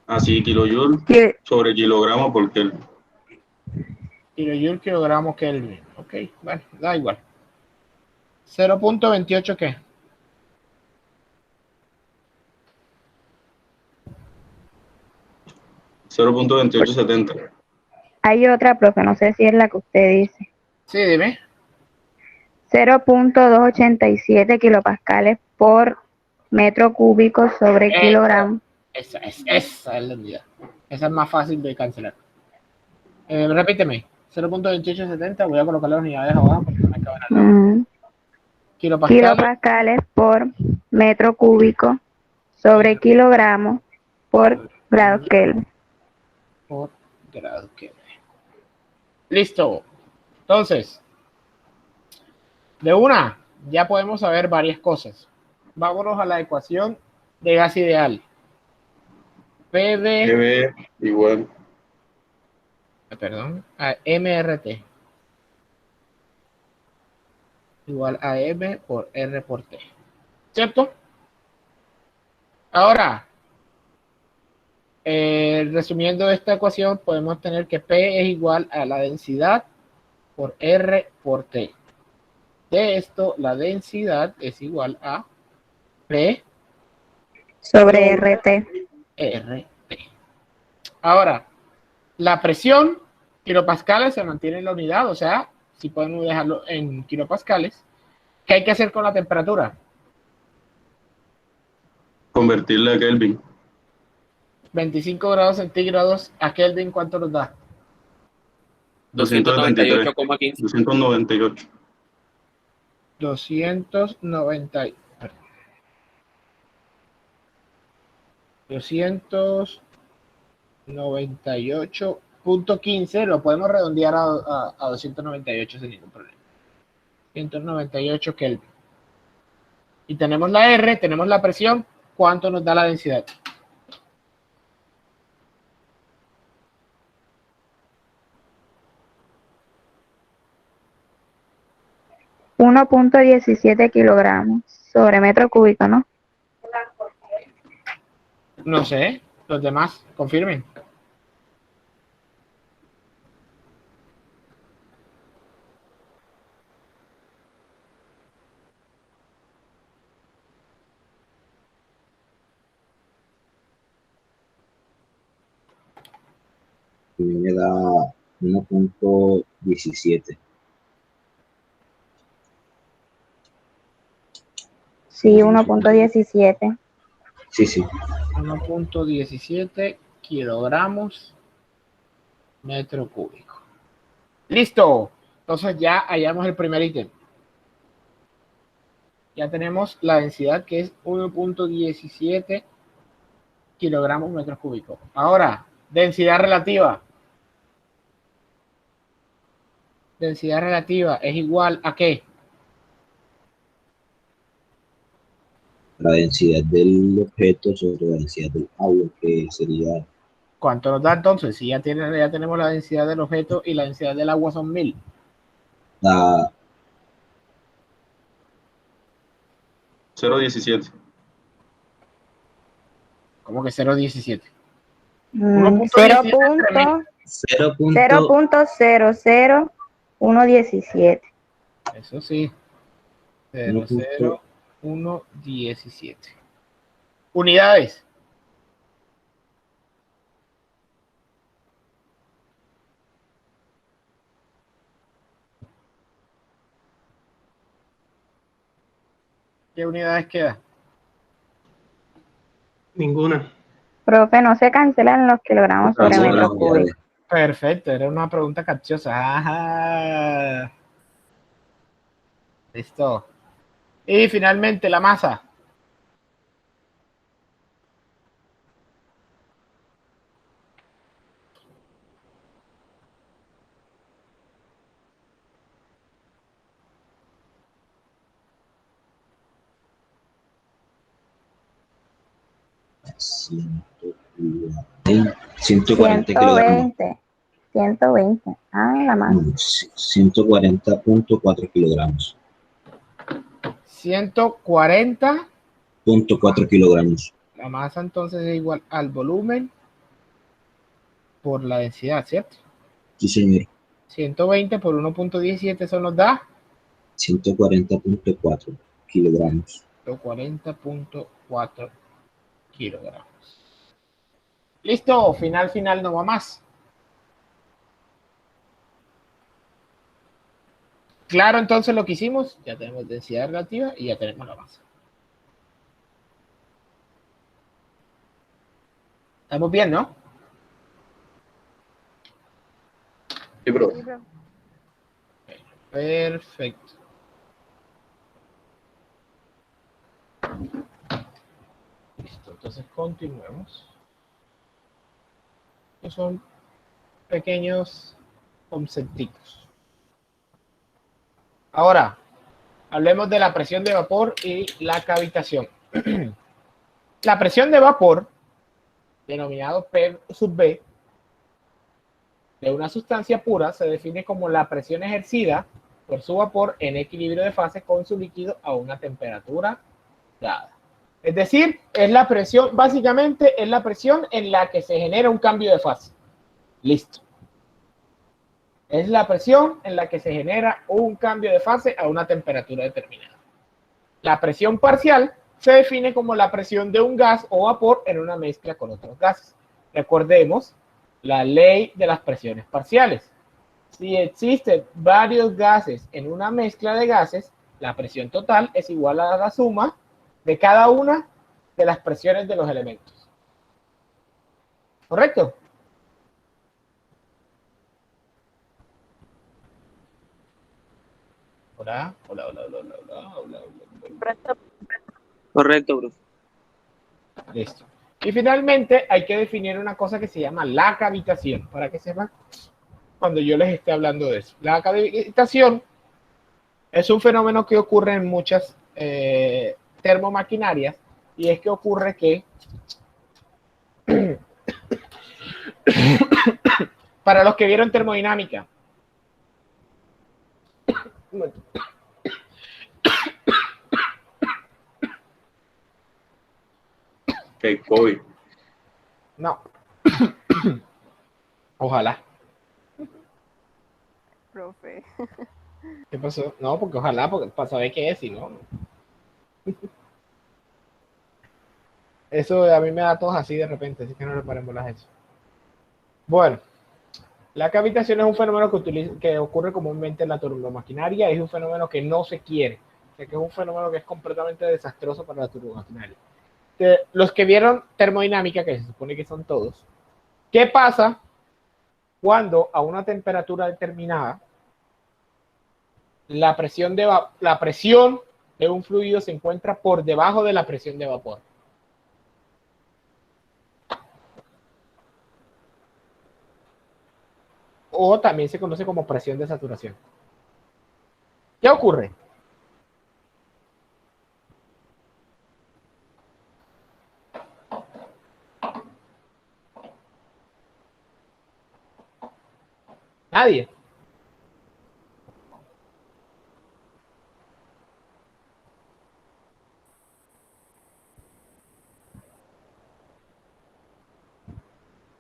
Así, kilojoule sobre kilogramo por Kelvin. Kilojoule, kilogramo, Kelvin. Ok, bueno, da igual. 0.28, ¿qué? Hay otra, profe, no sé si es la que usted dice. Sí, dime. 0.287 kilopascales por metro cúbico sobre kilogramo. Esa es la unidad. Esa es más fácil de cancelar. Repíteme. 0.2870. Voy a colocar las unidades abajo porque no me caben al lado. Kilopascales por metro cúbico sobre kilogramo por grado Kelvin. Por grado Kelvin. Listo. Entonces, de una, ya podemos saber varias cosas. Vámonos a la ecuación de gas ideal. PV igual. Perdón, a MRT. Igual a M por R por T. ¿Cierto? Ahora, resumiendo esta ecuación, podemos tener que P es igual a la densidad por R por T. De esto, la densidad es igual a P sobre RT. RT. Ahora, la presión, kilopascales, se mantiene en la unidad, o sea, si podemos dejarlo en kilopascales. ¿Qué hay que hacer con la temperatura? Convertirla a Kelvin. 25 grados centígrados a Kelvin, ¿cuánto nos da? 298,15. 298. 298.15, lo podemos redondear a 298 sin ningún problema. 198 Kelvin. Y tenemos la R, tenemos la presión. ¿Cuánto nos da la densidad? $1.17 kilogramos sobre metro cúbico, ¿no? No sé, los demás confirmen. A mí me da 1.17. Sí, 1.17. Sí, sí. 1.17 kilogramos metro cúbico. Listo. Entonces ya hallamos el primer ítem. Ya tenemos la densidad que es 1.17 kilogramos metros cúbicos. Ahora, densidad relativa. Densidad relativa es igual a ¿qué? La densidad del objeto sobre la densidad del agua, que sería... ¿Cuánto nos da entonces? Si ya tenemos la densidad del objeto y la densidad del agua son 1000. La 0.17. ¿Cómo que 0.17? 0.00117. Eso sí. 0.0117. Unidades. ¿Qué unidades queda? Ninguna. Profe, no se cancelan los kilogramos sobre metro cúbico. Perfecto, era una pregunta capciosa. Ajá. Listo. Y finalmente la masa. $140 kilogramos. 120. Ah, la masa. 140.4 kilogramos. 140.4 kilogramos. La masa entonces es igual al volumen por la densidad, ¿cierto? Sí, señor. 120 por 1.17, eso nos da 140.4 kilogramos. 140.4 kilogramos. Listo, final, no va más. Claro, entonces lo que hicimos, ya tenemos densidad relativa y ya tenemos la masa. ¿Estamos bien, no? Sí, bro. Perfecto. Listo, entonces continuemos. Estos son pequeños conceptitos. Ahora, hablemos de la presión de vapor y la cavitación. La presión de vapor, denominado P sub B, de una sustancia pura, se define como la presión ejercida por su vapor en equilibrio de fase con su líquido a una temperatura dada. Es decir, es la presión, básicamente es la presión en la que se genera un cambio de fase. Listo. Es la presión en la que se genera un cambio de fase a una temperatura determinada. La presión parcial se define como la presión de un gas o vapor en una mezcla con otros gases. Recordemos la ley de las presiones parciales. Si existen varios gases en una mezcla de gases, la presión total es igual a la suma de cada una de las presiones de los elementos. ¿Correcto? Hola. Correcto, bro. Listo. Y finalmente hay que definir una cosa que se llama la cavitación, para que sepan cuando yo les esté hablando de eso. La cavitación es un fenómeno que ocurre en muchas termomaquinarias, y es que ocurre que para los que vieron termodinámica, El COVID. no, ojalá. Profe. ¿Qué pasó? No, porque ojalá, porque para saber qué es, si no. Eso a mí me da tos así de repente, así que no le paremos las eso. Bueno, la cavitación es un fenómeno que ocurre comúnmente en la turbomaquinaria, es un fenómeno que no se quiere, o sea, que es un fenómeno que es completamente desastroso para la turbomaquinaria. Los que vieron termodinámica, que se supone que son todos, ¿qué pasa cuando a una temperatura determinada la presión de un fluido se encuentra por debajo de la presión de vapor? O también se conoce como presión de saturación. ¿Qué ocurre? Nadie.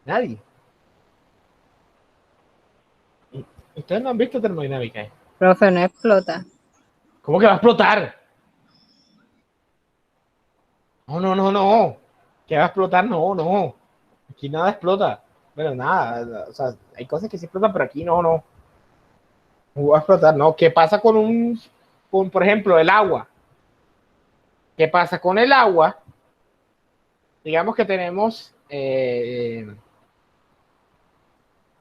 Nadie. Ustedes no han visto termodinámica, ¿eh? Profe, no explota. ¿Cómo que va a explotar? No. ¿Qué va a explotar? No. Aquí nada explota. Bueno, nada. O sea, hay cosas que sí explotan, pero aquí no. No va a explotar, no. ¿Qué pasa con por ejemplo, el agua? ¿Qué pasa con el agua? Digamos que tenemos,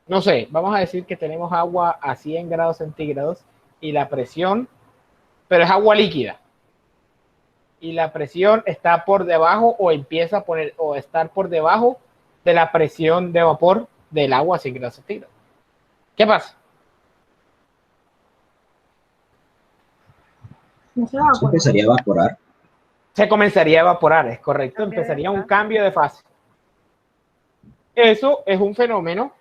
no sé, vamos a decir que tenemos agua a 100 grados centígrados y la presión, pero es agua líquida. Y la presión está por debajo o empieza a poner o estar por debajo de la presión de vapor del agua a 100 grados centígrados. ¿Qué pasa? Se empezaría a evaporar. Se comenzaría a evaporar, es correcto. Empezaría un cambio de fase. Eso es un fenómeno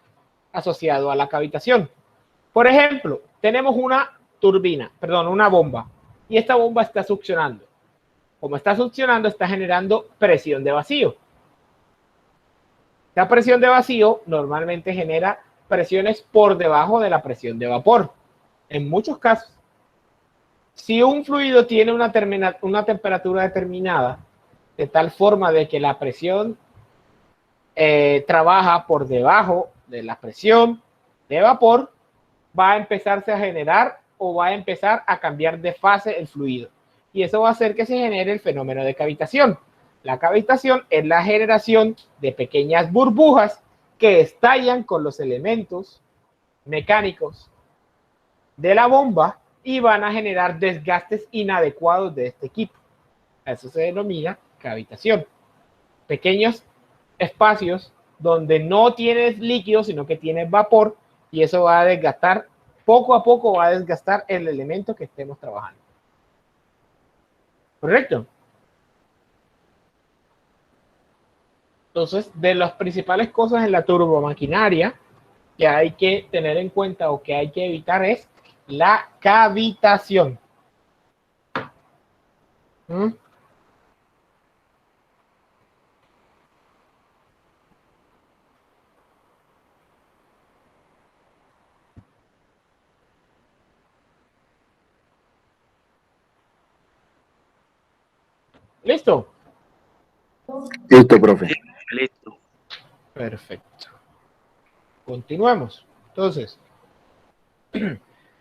asociado a la cavitación. Por ejemplo, tenemos una bomba, y esta bomba está succionando. Como está succionando, está generando presión de vacío. La presión de vacío normalmente genera presiones por debajo de la presión de vapor. En muchos casos, si un fluido tiene una temperatura determinada, de tal forma de que la presión trabaja por debajo de la presión de vapor, va a empezarse a generar o va a empezar a cambiar de fase el fluido. Y eso va a hacer que se genere el fenómeno de cavitación. La cavitación es la generación de pequeñas burbujas que estallan con los elementos mecánicos de la bomba y van a generar desgastes inadecuados de este equipo. Eso se denomina cavitación. Pequeños espacios donde no tienes líquido, sino que tienes vapor, y eso va a desgastar, poco a poco va a desgastar el elemento que estemos trabajando. ¿Correcto? Entonces, de las principales cosas en la turbomaquinaria que hay que tener en cuenta o que hay que evitar es la cavitación. ¿Listo? Listo, profe. Listo. Perfecto. Continuemos. Entonces,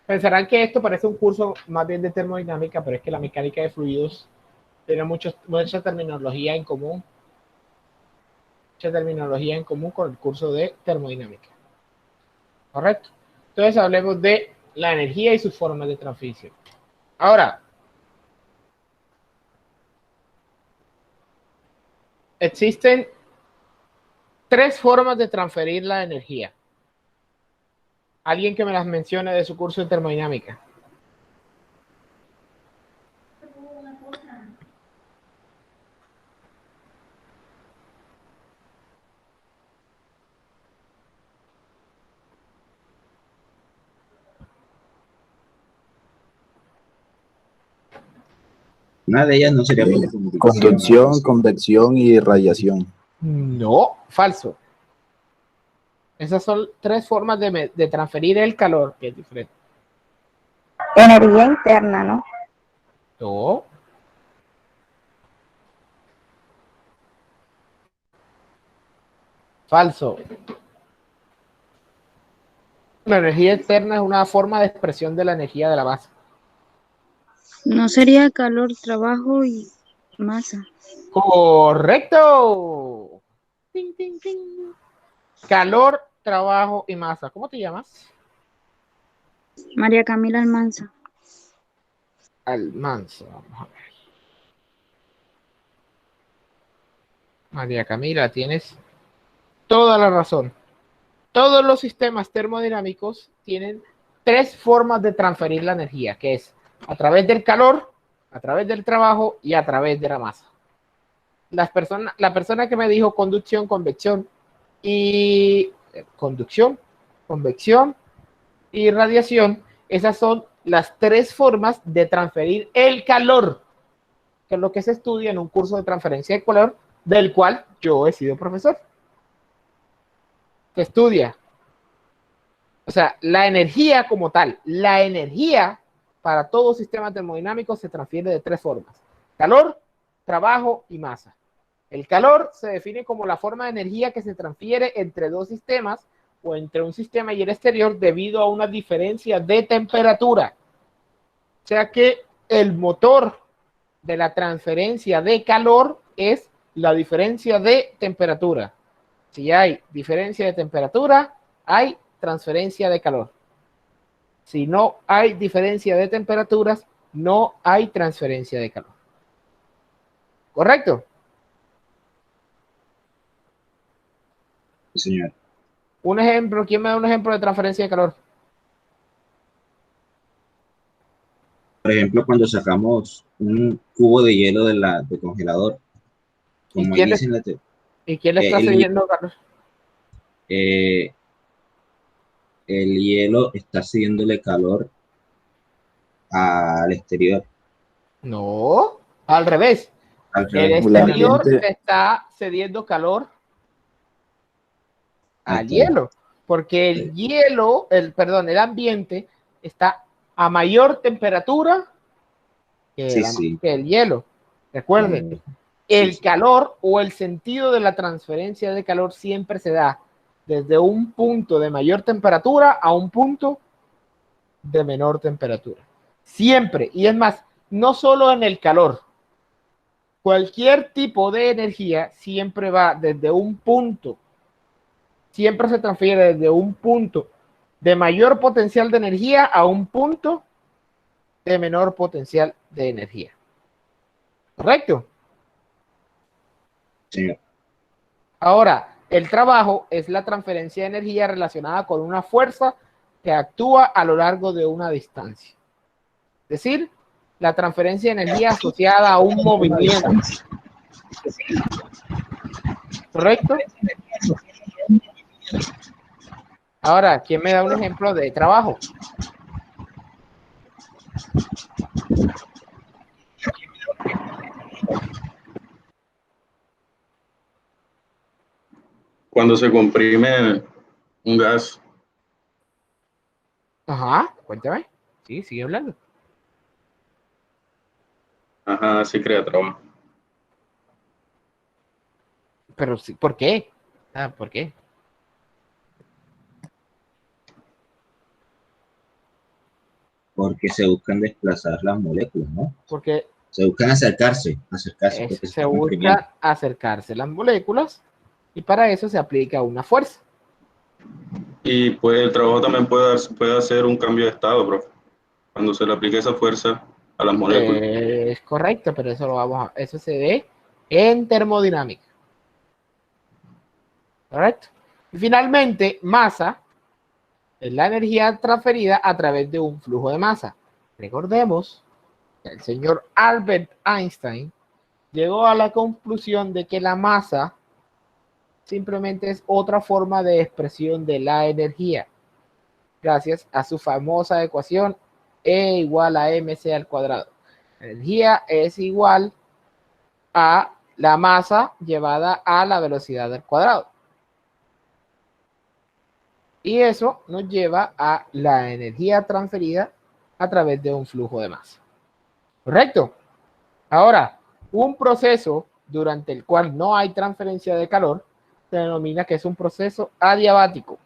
pensarán que esto parece un curso más bien de termodinámica, pero es que la mecánica de fluidos tiene mucha terminología en común. Mucha terminología en común con el curso de termodinámica. ¿Correcto? Entonces hablemos de la energía y sus formas de transmisión. Ahora, existen 3 formas de transferir la energía. Alguien que me las mencione de su curso de termodinámica. Una de ellas no sería Conducción, convección y radiación. No, falso. Esas son 3 formas de transferir el calor, que es diferente. Energía interna, ¿no? No. Falso. La energía externa es una forma de expresión de la energía de la base. No sería calor, trabajo y masa. Correcto. Ting, ting, ting. Calor, trabajo y masa. ¿Cómo te llamas? María Camila Almanza. Almanza. Vamos a ver. María Camila, tienes toda la razón. Todos los sistemas termodinámicos tienen 3 formas de transferir la energía, que es a través del calor, a través del trabajo y a través de la masa. La persona que me dijo conducción, convección y conducción, convección y radiación, esas son las 3 formas de transferir el calor, que es lo que se estudia en un curso de transferencia de calor, del cual yo he sido profesor. Se estudia, o sea, la energía como tal, la energía para todo sistema termodinámico se transfiere de 3 formas: calor, trabajo y masa. El calor se define como la forma de energía que se transfiere entre 2 sistemas o entre un sistema y el exterior debido a una diferencia de temperatura. O sea que el motor de la transferencia de calor es la diferencia de temperatura. Si hay diferencia de temperatura, hay transferencia de calor. Si no hay diferencia de temperaturas, no hay transferencia de calor. ¿Correcto? Sí, señor. Un ejemplo, ¿quién me da un ejemplo de transferencia de calor? Por ejemplo, cuando sacamos un cubo de hielo del congelador, como ¿Y quién, dice en la ¿y quién le está cediendo calor? El hielo está cediéndole calor al exterior. No, al revés. El exterior está cediendo calor al hielo, porque el hielo, el ambiente está a mayor temperatura que el hielo. Recuerden, el calor o el sentido de la transferencia de calor siempre se da desde un punto de mayor temperatura a un punto de menor temperatura. Siempre. Y es más, no solo en el calor. Cualquier tipo de energía siempre va desde un punto, siempre se transfiere desde un punto de mayor potencial de energía a un punto de menor potencial de energía. ¿Correcto? Sí. Ahora, el trabajo es la transferencia de energía relacionada con una fuerza que actúa a lo largo de una distancia. Es decir, la transferencia de energía asociada a un movimiento. ¿Correcto? Ahora, ¿quién me da un ejemplo de trabajo? Cuando se comprime un gas, Ajá, cuéntame. Sí, sigue hablando. ajá, se crea trabajo. Pero sí, ¿por qué? ¿Por qué? Porque se buscan desplazar las moléculas, ¿no? Porque se buscan acercarse porque se busca acercarse las moléculas y para eso se aplica una fuerza. Y pues el trabajo también puede hacer un cambio de estado, profe, cuando se le aplique esa fuerza a las moléculas. Es correcto, pero eso se ve en termodinámica. ¿Correcto? Y finalmente, masa es la energía transferida a través de un flujo de masa. Recordemos que el señor Albert Einstein llegó a la conclusión de que la masa simplemente es otra forma de expresión de la energía, gracias a su famosa ecuación E igual a mc al cuadrado. La energía es igual a la masa llevada a la velocidad al cuadrado. Y eso nos lleva a la energía transferida a través de un flujo de masa. ¿Correcto? Ahora, un proceso durante el cual no hay transferencia de calor se denomina que es un proceso adiabático.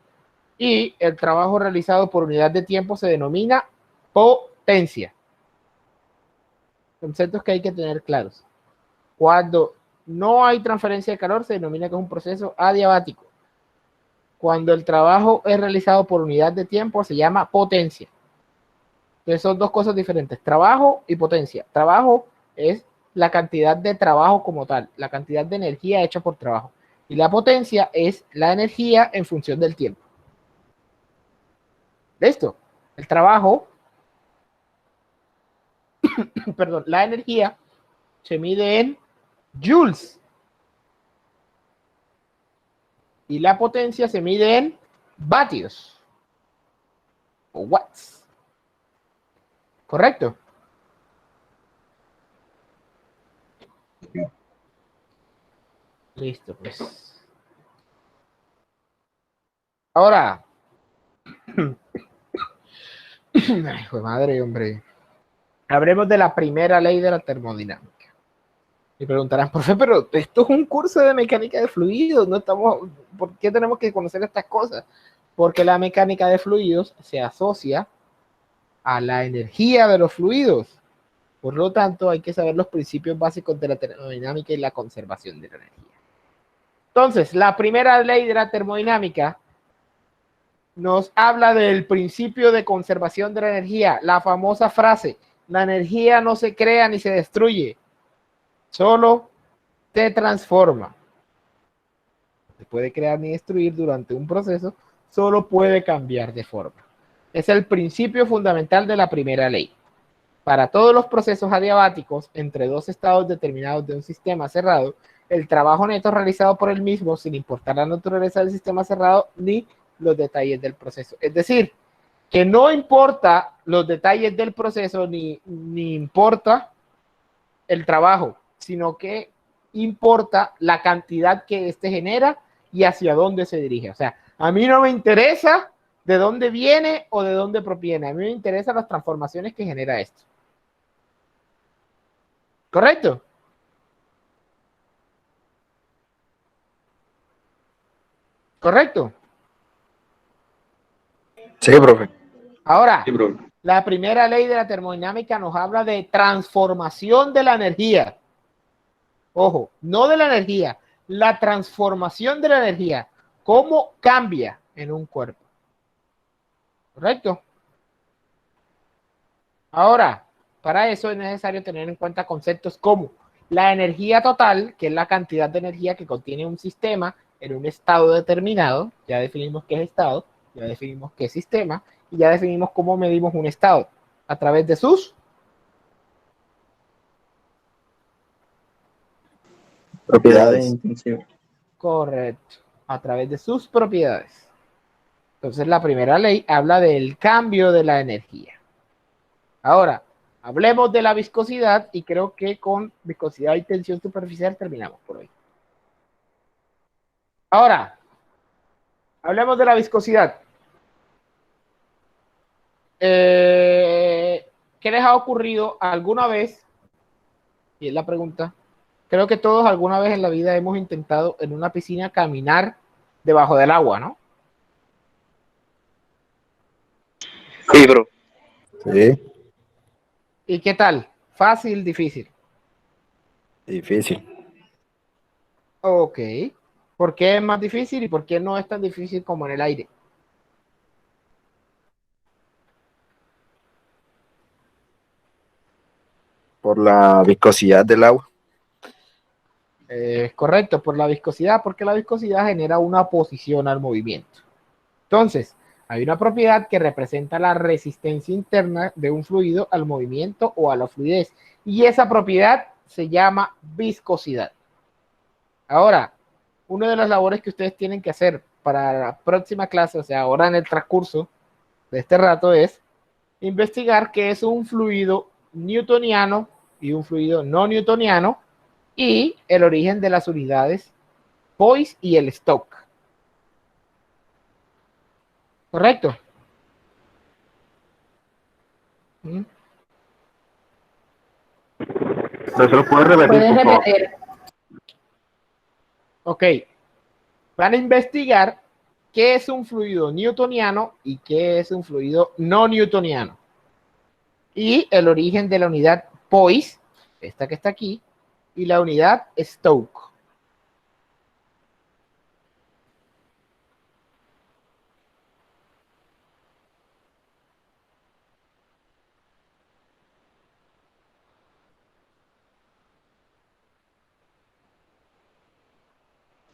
Y el trabajo realizado por unidad de tiempo se denomina potencia. Conceptos que hay que tener claros. Cuando no hay transferencia de calor se denomina que es un proceso adiabático. Cuando el trabajo es realizado por unidad de tiempo se llama potencia. Entonces son dos cosas diferentes, trabajo y potencia. Trabajo es la cantidad de trabajo como tal, la cantidad de energía hecha por trabajo. Y la potencia es la energía en función del tiempo. ¿Listo? El trabajo, perdón, la energía se mide en joules. Y la potencia se mide en vatios. O watts. ¿Correcto? Listo, pues. Ahora. Ay, hijo de madre, hombre. Hablemos de la primera ley de la termodinámica. Y preguntarán, profe, pero esto es un curso de mecánica de fluidos, no estamos, ¿por qué tenemos que conocer estas cosas? Porque la mecánica de fluidos se asocia a la energía de los fluidos. Por lo tanto, hay que saber los principios básicos de la termodinámica y la conservación de la energía. Entonces, la primera ley de la termodinámica nos habla del principio de conservación de la energía, la famosa frase, la energía no se crea ni se destruye, solo se transforma. No se puede crear ni destruir durante un proceso, solo puede cambiar de forma. Es el principio fundamental de la primera ley. Para todos los procesos adiabáticos entre dos estados determinados de un sistema cerrado, el trabajo neto realizado por el mismo, sin importar la naturaleza del sistema cerrado ni los detalles del proceso. Es decir, que no importa los detalles del proceso ni importa el trabajo, sino que importa la cantidad que éste genera y hacia dónde se dirige. O sea, a mí no me interesa de dónde viene o de dónde proviene. A mí me interesan las transformaciones que genera esto. ¿Correcto? ¿Correcto? Sí, profe. Ahora, Sí, profe. La primera ley de la termodinámica nos habla de transformación de la energía. Ojo, no de la energía, la transformación de la energía. ¿Cómo cambia en un cuerpo? ¿Correcto? Ahora, para eso es necesario tener en cuenta conceptos como la energía total, que es la cantidad de energía que contiene un sistema en un estado determinado. Ya definimos qué es estado, ya definimos qué es sistema y ya definimos cómo medimos un estado a través de sus Propiedades. intensivas. Correcto, a través de sus propiedades. Entonces, la primera ley habla del cambio de la energía. Ahora, hablemos de la viscosidad y creo que con viscosidad y tensión superficial terminamos por hoy. Ahora, hablemos de la viscosidad. ¿Qué les ha ocurrido alguna vez? Y es la pregunta. Creo que todos alguna vez en la vida hemos intentado en una piscina caminar debajo del agua, ¿no? Sí, bro. Sí, ¿Y qué tal? ¿Fácil, difícil? difícil. Ok. ¿Por qué es más difícil y por qué no es tan difícil como en el aire? Por la viscosidad del agua. Correcto, por la viscosidad, porque la viscosidad genera una oposición al movimiento. Entonces, hay una propiedad que representa la resistencia interna de un fluido al movimiento o a la fluidez, y esa propiedad se llama viscosidad. Ahora, una de las labores que ustedes tienen que hacer para la próxima clase, o sea, ahora en el transcurso de este rato, es investigar qué es un fluido newtoniano y un fluido no newtoniano y el origen de las unidades Poise y el Stokes. ¿Correcto? ¿Lo puedes repetir, ¿Puedes por favor? repetir? Ok. Van a investigar qué es un fluido newtoniano y qué es un fluido no newtoniano. Y el origen de la unidad Poise, esta que está aquí, y la unidad Stokes.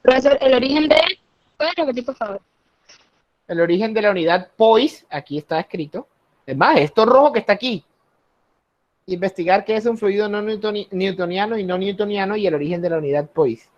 Profesor, el origen de... ¿Puedes repetir, por favor? El origen de la unidad Poise, aquí está escrito. Es más, esto rojo que está aquí. Investigar qué es un fluido no newtoniano y no newtoniano y el origen de la unidad Poise.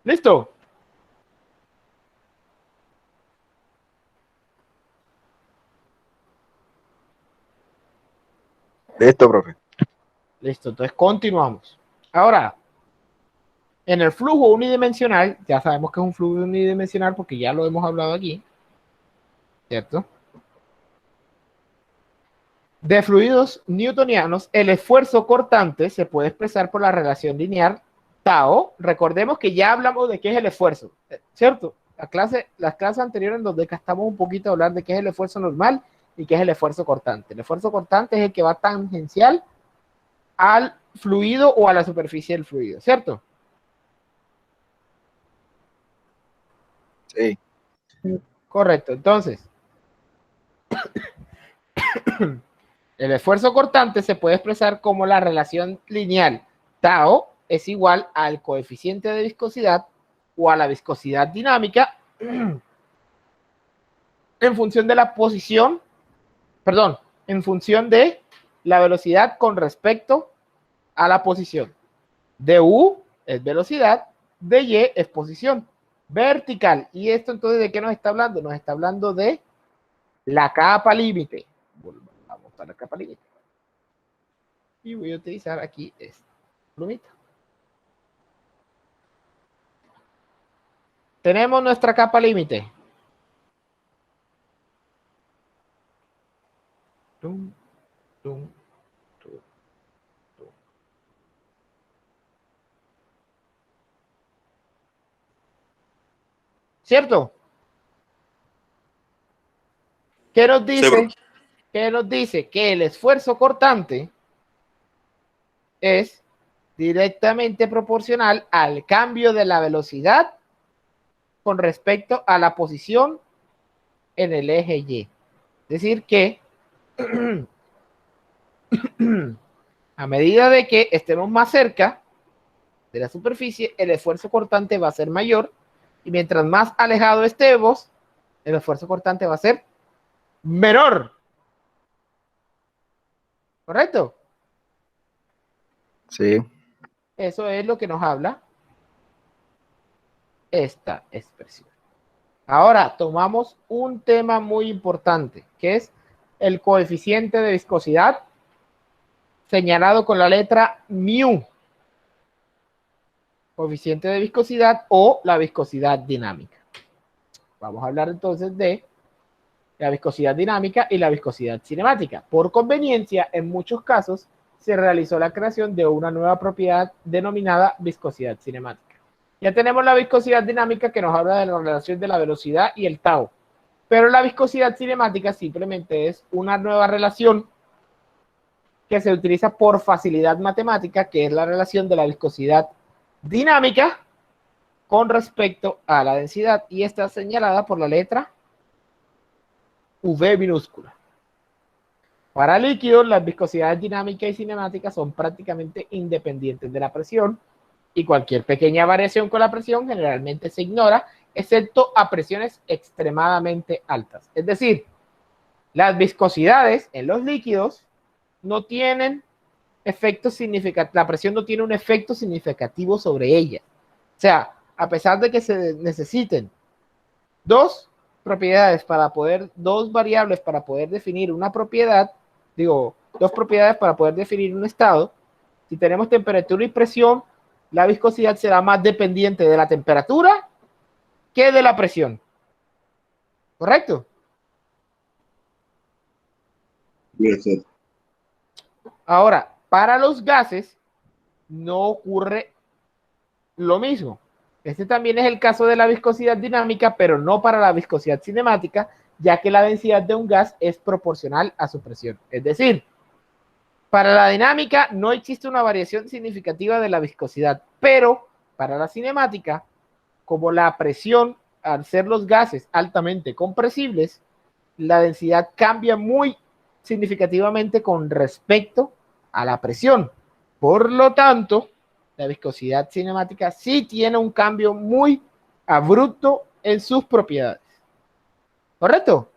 ¿Listo? Listo, profe. Listo, entonces continuamos. Ahora, en el flujo unidimensional, ya sabemos que es un flujo unidimensional porque ya lo hemos hablado aquí, ¿cierto? De fluidos newtonianos, el esfuerzo cortante se puede expresar por la relación lineal tau. Recordemos que ya hablamos de qué es el esfuerzo, ¿cierto? Las clases anteriores en donde gastamos un poquito a hablar de qué es el esfuerzo normal y qué es el esfuerzo cortante. El esfuerzo cortante es el que va tangencial al fluido o a la superficie del fluido, ¿cierto? Sí. Correcto, entonces el esfuerzo cortante se puede expresar como la relación lineal tau es igual al coeficiente de viscosidad o a la viscosidad dinámica en función de la posición, perdón, en función de la velocidad con respecto a la posición. Du es velocidad, dy es posición vertical. ¿Y esto entonces de qué nos está hablando? Nos está hablando de la capa límite. Vamos a la capa límite. Y voy a utilizar aquí esta plumita. Tenemos nuestra capa límite. Tum, tum, tum, tum. ¿Cierto? ¿Qué nos dice? Sí, bro. ¿Qué nos dice? Que el esfuerzo cortante es directamente proporcional al cambio de la velocidad con respecto a la posición en el eje Y. Es decir que a medida de que estemos más cerca de la superficie, el esfuerzo cortante va a ser mayor, y mientras más alejado estemos, el esfuerzo cortante va a ser menor. ¿Correcto? Sí. Eso es lo que nos habla esta expresión. Ahora tomamos un tema muy importante, que es el coeficiente de viscosidad, señalado con la letra mu. Coeficiente de viscosidad o la viscosidad dinámica. Vamos a hablar entonces de la viscosidad dinámica y la viscosidad cinemática. Por conveniencia, en muchos casos, se realizó la creación de una nueva propiedad denominada viscosidad cinemática. Ya tenemos la viscosidad dinámica, que nos habla de la relación de la velocidad y el tau. Pero la viscosidad cinemática simplemente es una nueva relación que se utiliza por facilidad matemática, que es la relación de la viscosidad dinámica con respecto a la densidad, y está señalada por la letra V minúscula. Para líquidos, las viscosidades dinámica y cinemática son prácticamente independientes de la presión, y cualquier pequeña variación con la presión generalmente se ignora, excepto a presiones extremadamente altas. Es decir, las viscosidades en los líquidos no tienen efectos significativos, la presión no tiene un efecto significativo sobre ella. O sea, a pesar de que se necesiten dos variables para poder definir una propiedad, dos propiedades para poder definir un estado, si tenemos temperatura y presión, la viscosidad será más dependiente de la temperatura que de la presión. ¿Correcto? Sí. Ahora, para los gases no ocurre lo mismo. Este también es el caso de la viscosidad dinámica, pero no para la viscosidad cinemática, ya que la densidad de un gas es proporcional a su presión. Es decir, para la dinámica no existe una variación significativa de la viscosidad, pero para la cinemática, como la presión, al ser los gases altamente compresibles, la densidad cambia muy significativamente con respecto a la presión. Por lo tanto, la viscosidad cinemática sí tiene un cambio muy abrupto en sus propiedades. ¿Correcto?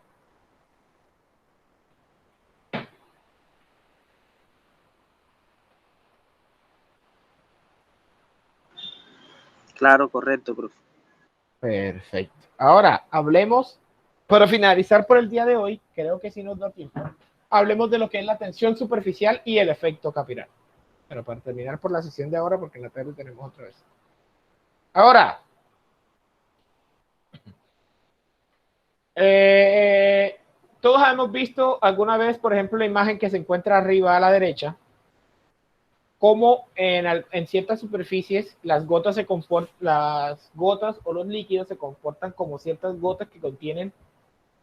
Claro, correcto, profe. Perfecto. Ahora, hablemos, para finalizar por el día de hoy, creo que sí nos da tiempo, hablemos de lo que es la tensión superficial y el efecto capilar. Pero para terminar por la sesión de ahora, porque en la tarde tenemos otra vez. Ahora, todos hemos visto alguna vez, por ejemplo, la imagen que se encuentra arriba a la derecha, cómo en ciertas superficies las gotas o los líquidos se comportan como ciertas gotas que contienen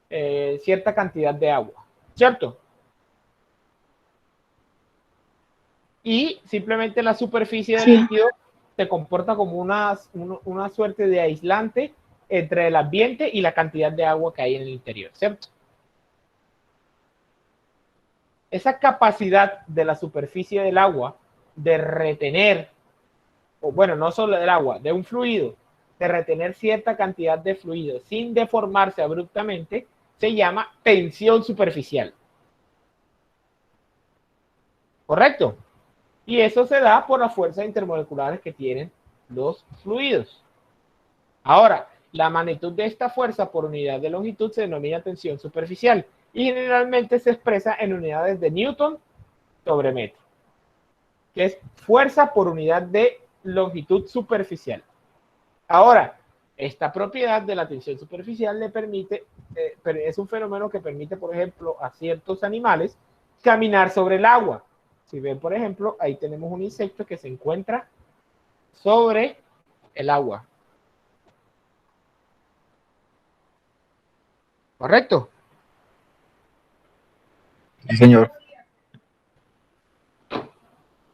cierta cantidad de agua, ¿cierto? Y simplemente la superficie del líquido se comporta como una suerte de aislante entre el ambiente y la cantidad de agua que hay en el interior, ¿cierto? Esa capacidad de la superficie del agua de retener, o bueno, no solo del agua, de un fluido, de retener cierta cantidad de fluido sin deformarse abruptamente, se llama tensión superficial. ¿Correcto? Y eso se da por las fuerzas intermoleculares que tienen los fluidos. Ahora, la magnitud de esta fuerza por unidad de longitud se denomina tensión superficial y generalmente se expresa en unidades de Newton sobre metro, que es fuerza por unidad de longitud superficial. Ahora, Esta propiedad de la tensión superficial le permite, es un fenómeno que permite, por ejemplo, a ciertos animales caminar sobre el agua. Si ven, por ejemplo, ahí tenemos un insecto que se encuentra sobre el agua. ¿Correcto? Sí, señor.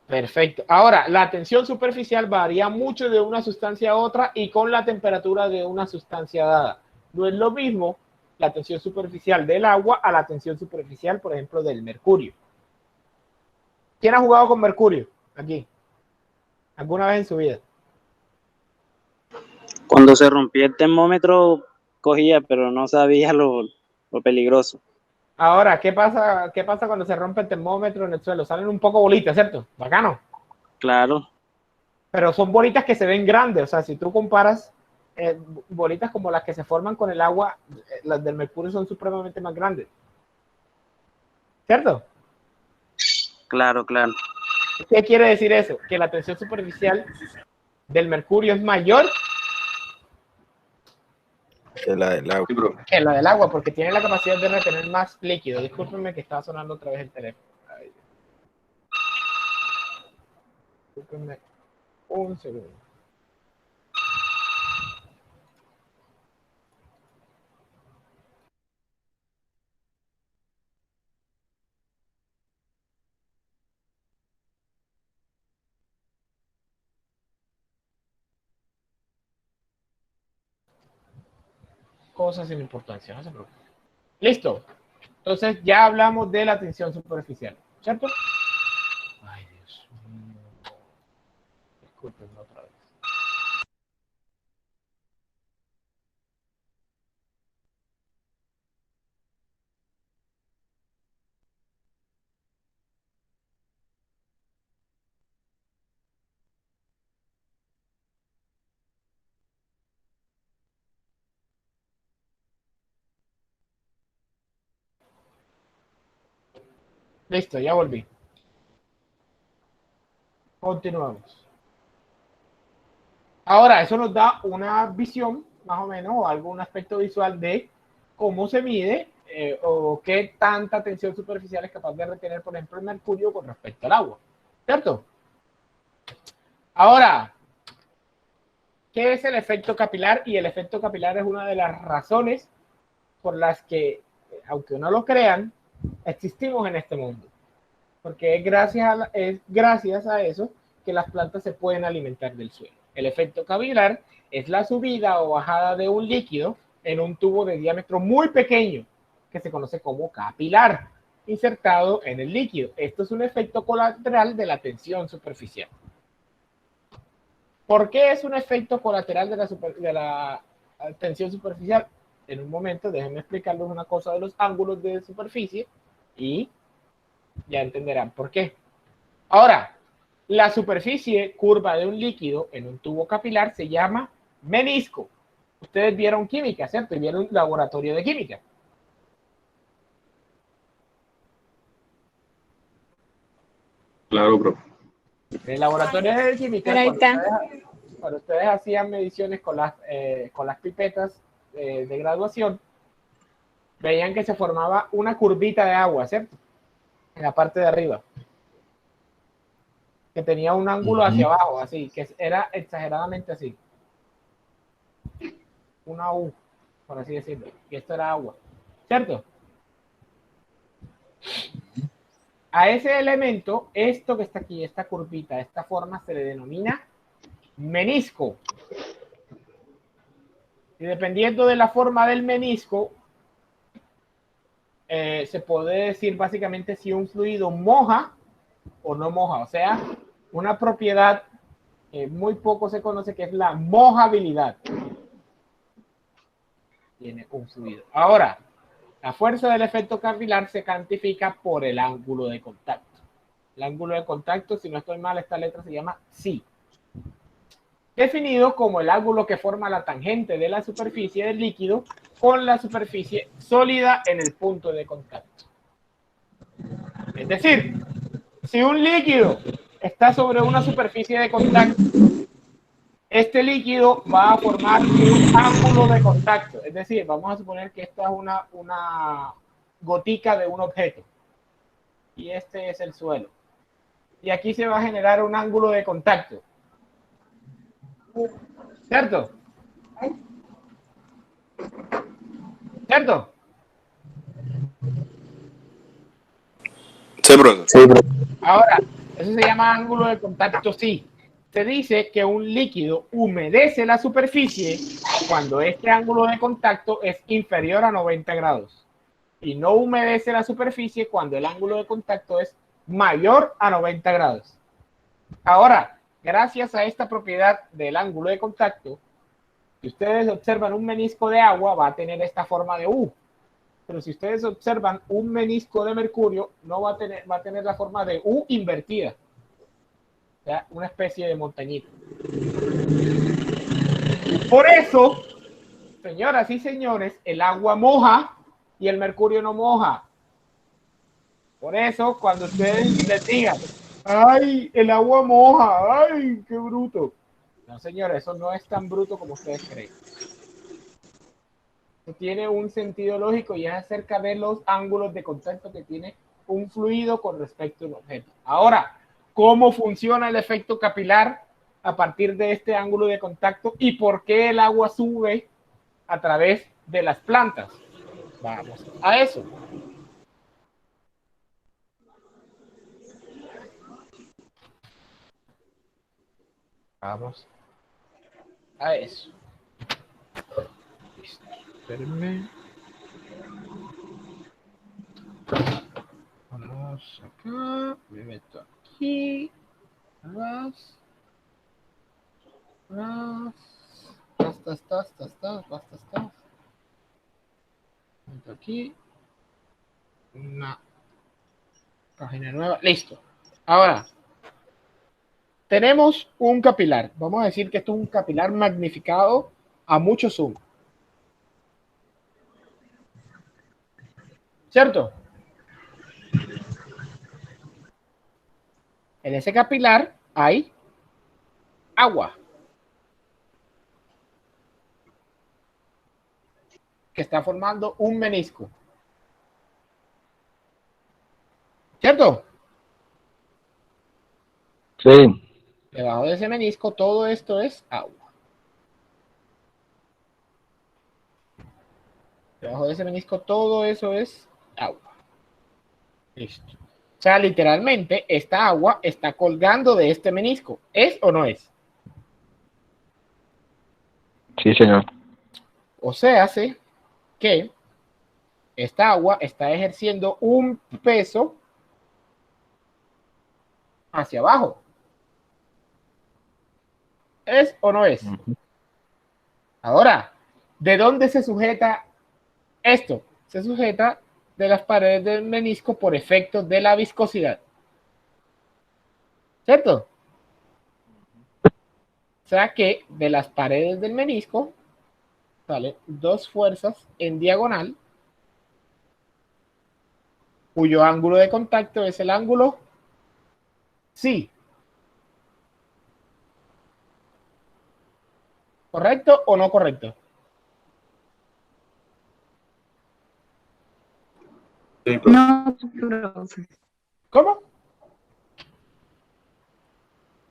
Perfecto. Ahora, la tensión superficial varía mucho de una sustancia a otra y con la temperatura de una sustancia dada. No es lo mismo la tensión superficial del agua a la tensión superficial, por ejemplo, del mercurio. ¿Quién ha jugado con mercurio aquí? ¿Alguna vez en su vida? Cuando se rompía el termómetro, cogía, pero no sabía lo peligroso. Ahora, ¿qué pasa cuando se rompe el termómetro en el suelo? Salen un poco bolitas, ¿cierto? Bacano. Claro. Pero son bolitas que se ven grandes. O sea, si tú comparas bolitas como las que se forman con el agua, las del mercurio son supremamente más grandes. ¿Cierto? Claro, claro. ¿Qué quiere decir eso? Que la tensión superficial del mercurio es mayor Que la del agua. que la del agua, porque tiene la capacidad de retener más líquido. Discúlpenme que estaba sonando otra vez el teléfono. Ay. Discúlpenme un segundo. Cosas sin importancia, no se preocupen. Listo. Entonces ya hablamos de la tensión superficial, ¿cierto? Ay, Dios mío. Discúlpenme otra vez. Listo, ya volví. Continuamos. Ahora, eso nos da una visión, más o menos, o algún aspecto visual de cómo se mide o qué tanta tensión superficial es capaz de retener, por ejemplo, el mercurio con respecto al agua. ¿Cierto? Ahora, ¿qué es el efecto capilar? Y el efecto capilar es una de las razones por las que, aunque no lo crean, existimos en este mundo. Porque es gracias a eso que las plantas se pueden alimentar del suelo. El efecto capilar es la subida o bajada de un líquido en un tubo de diámetro muy pequeño, que se conoce como capilar, insertado en el líquido. Esto es un efecto colateral de la tensión superficial. ¿Por qué es un efecto colateral de la tensión superficial? En un momento, déjenme explicarles una cosa de los ángulos de superficie y ya entenderán por qué. Ahora, la superficie curva de un líquido en un tubo capilar se llama menisco. Ustedes vieron química, ¿cierto? Y vieron un laboratorio de química. Claro, profe. En el laboratorio de química, cuando ustedes hacían mediciones con las pipetas de graduación, veían que se formaba una curvita de agua, ¿cierto? En la parte de arriba. Que tenía un ángulo hacia abajo, así, que era exageradamente así. Una U, por así decirlo. Y esto era agua, ¿cierto? A ese elemento, esto que está aquí, esta curvita, esta forma, se le denomina menisco. Y dependiendo de la forma del menisco, se puede decir básicamente si un fluido moja o no moja. O sea, una propiedad muy poco se conoce, que es la mojabilidad. Tiene un fluido. Ahora, la fuerza del efecto capilar se cuantifica por el ángulo de contacto. El ángulo de contacto, si no estoy mal, esta letra se llama psi. Definido como el ángulo que forma la tangente de la superficie del líquido con la superficie sólida en el punto de contacto. Es decir, si un líquido está sobre una superficie de contacto este líquido va a formar un ángulo de contacto. Es decir, vamos a suponer que esta es una gotica de un objeto. Y este es el suelo. Y aquí se va a generar un ángulo de contacto. ¿Cierto? ¿Cierto? Sí, profesor. Ahora, eso se llama ángulo de contacto, sí. Se dice que un líquido humedece la superficie cuando este ángulo de contacto es inferior a 90 grados. Y no humedece la superficie cuando el ángulo de contacto es mayor a 90 grados. Ahora, gracias a esta propiedad del ángulo de contacto, si ustedes observan un menisco de agua, va a tener esta forma de U. Pero si ustedes observan un menisco de mercurio, no va a tener la forma de U invertida. O sea, una especie de montañita. Por eso, señoras y señores, el agua moja y el mercurio no moja. Por eso, cuando ustedes les digan, ¡ay, el agua moja! ¡Ay, qué bruto! No, señores, eso no es tan bruto como ustedes creen. Tiene un sentido lógico y es acerca de los ángulos de contacto que tiene un fluido con respecto a un objeto. Ahora, ¿cómo funciona el efecto capilar a partir de este ángulo de contacto y por qué el agua sube a través de las plantas? Vamos a eso. Vamos a eso. Listo. Espérenme. Vamos acá. Me meto aquí. Más. Basta. Me meto aquí. Una página nueva. Listo. Ahora. Tenemos un capilar. Vamos a decir que esto es un capilar magnificado a mucho zoom. ¿Cierto? En ese capilar hay agua que está formando un menisco. ¿Cierto? Sí. Debajo de ese menisco todo esto es agua. Debajo de ese menisco todo eso es agua. Listo. O sea, literalmente esta agua está colgando de este menisco. ¿Es o no es? Sí, señor. O sea, hace que esta agua está ejerciendo un peso hacia abajo. ¿Es o no es? Ahora, ¿de dónde se sujeta esto? Se sujeta de las paredes del menisco por efecto de la viscosidad. ¿Cierto? O sea que de las paredes del menisco salen dos fuerzas en diagonal cuyo ángulo de contacto es el ángulo psi. ¿Correcto o no correcto? Sí, profe. No, profe. ¿Cómo?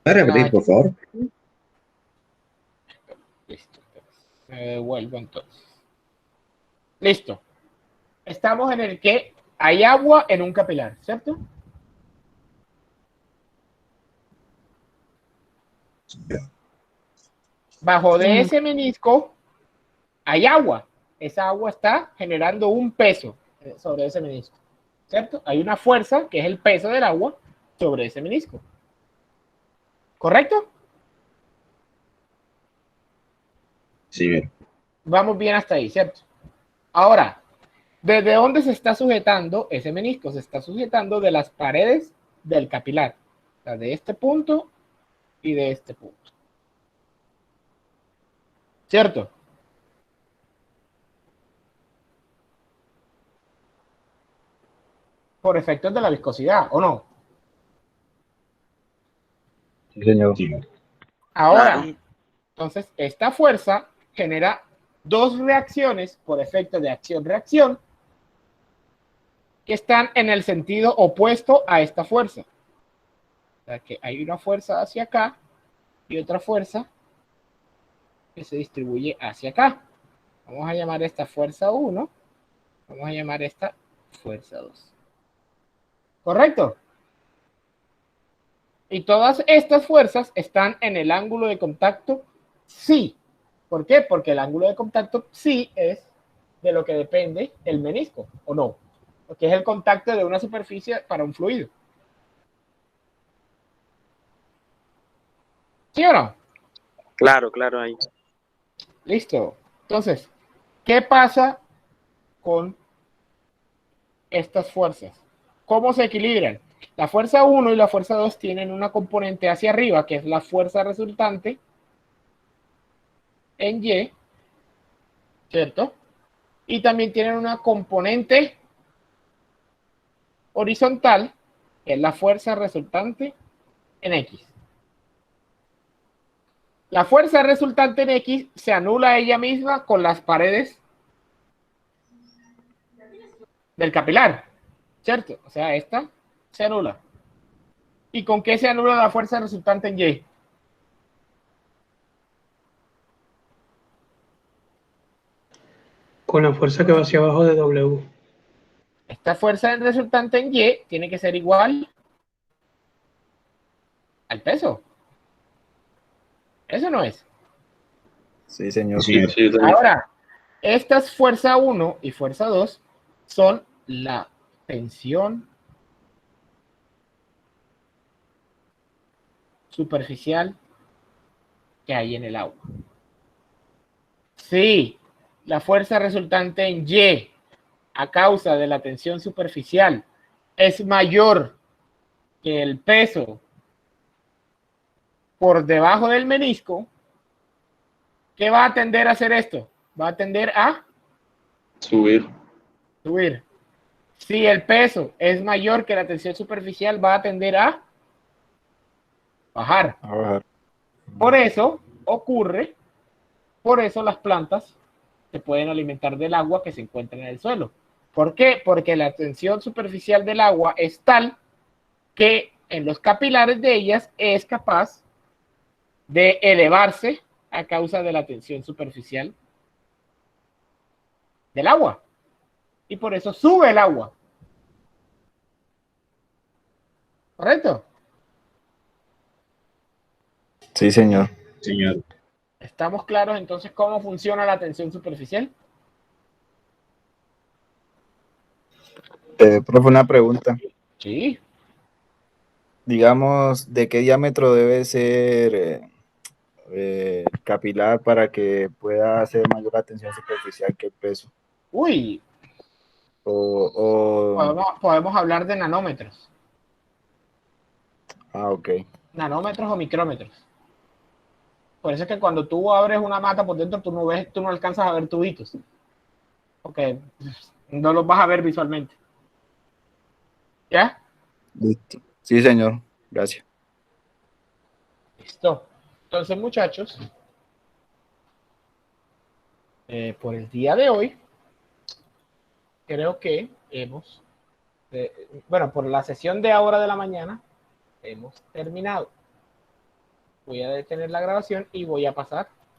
¿Puede repetir, por favor? Listo. Vuelvo entonces. Listo. Estamos en el que hay agua en un capilar, ¿cierto? Bajo de ese menisco hay agua. Esa agua está generando un peso sobre ese menisco, ¿cierto? Hay una fuerza que es el peso del agua sobre ese menisco. ¿Correcto? Sí, bien. Vamos bien hasta ahí, ¿cierto? Ahora, ¿desde dónde se está sujetando ese menisco? Se está sujetando de las paredes del capilar. O sea, de este punto y de este punto. ¿Cierto? Por efectos de la viscosidad, ¿o no? Sí, señor. Ahora, Entonces, esta fuerza genera dos reacciones por efecto de acción-reacción que están en el sentido opuesto a esta fuerza. O sea, que hay una fuerza hacia acá y otra fuerza que se distribuye hacia acá. Vamos a llamar esta fuerza 1. Vamos a llamar esta fuerza 2. ¿Correcto? Y todas estas fuerzas están en el ángulo de contacto psi. ¿Por qué? Porque el ángulo de contacto psi es de lo que depende el menisco, ¿o no? Porque es el contacto de una superficie para un fluido. ¿Sí o no? Claro, claro, ahí. Listo. Entonces, ¿qué pasa con estas fuerzas? ¿Cómo se equilibran? La fuerza 1 y la fuerza 2 tienen una componente hacia arriba, que es la fuerza resultante en Y, ¿cierto? Y también tienen una componente horizontal, que es la fuerza resultante en X. La fuerza resultante en X se anula a ella misma con las paredes del capilar, ¿cierto? O sea, esta se anula. ¿Y con qué se anula la fuerza resultante en Y? Con la fuerza que va hacia abajo de W. Esta fuerza resultante en Y tiene que ser igual al peso. Eso no es. Sí, señor. Ahora, estas fuerza 1 y fuerza 2 son la tensión superficial que hay en el agua. Sí, la fuerza resultante en Y a causa de la tensión superficial es mayor que el peso por debajo del menisco, ¿qué va a tender a hacer esto? Va a tender a Subir. Si el peso es mayor que la tensión superficial, va a tender a bajar. Por eso ocurre, por eso las plantas se pueden alimentar del agua que se encuentra en el suelo. ¿Por qué? Porque la tensión superficial del agua es tal que en los capilares de ellas es capaz de elevarse a causa de la tensión superficial del agua. Y por eso sube el agua. ¿Correcto? Sí, señor. Señor. ¿Estamos claros entonces cómo funciona la tensión superficial? Profe, una pregunta. Sí. Digamos, ¿de qué diámetro debe ser capilar para que pueda hacer mayor la tensión superficial que el peso? Uy. Podemos hablar de nanómetros. Ah, ok. Nanómetros o micrómetros. Por eso es que cuando tú abres una mata por dentro, tú no alcanzas a ver tubitos. Porque no los vas a ver visualmente. ¿Ya? Listo. Sí, señor. Gracias. Listo. Entonces, muchachos, por el día de hoy, creo que hemos, bueno, por la sesión de ahora de la mañana, hemos terminado. Voy a detener la grabación y voy a pasar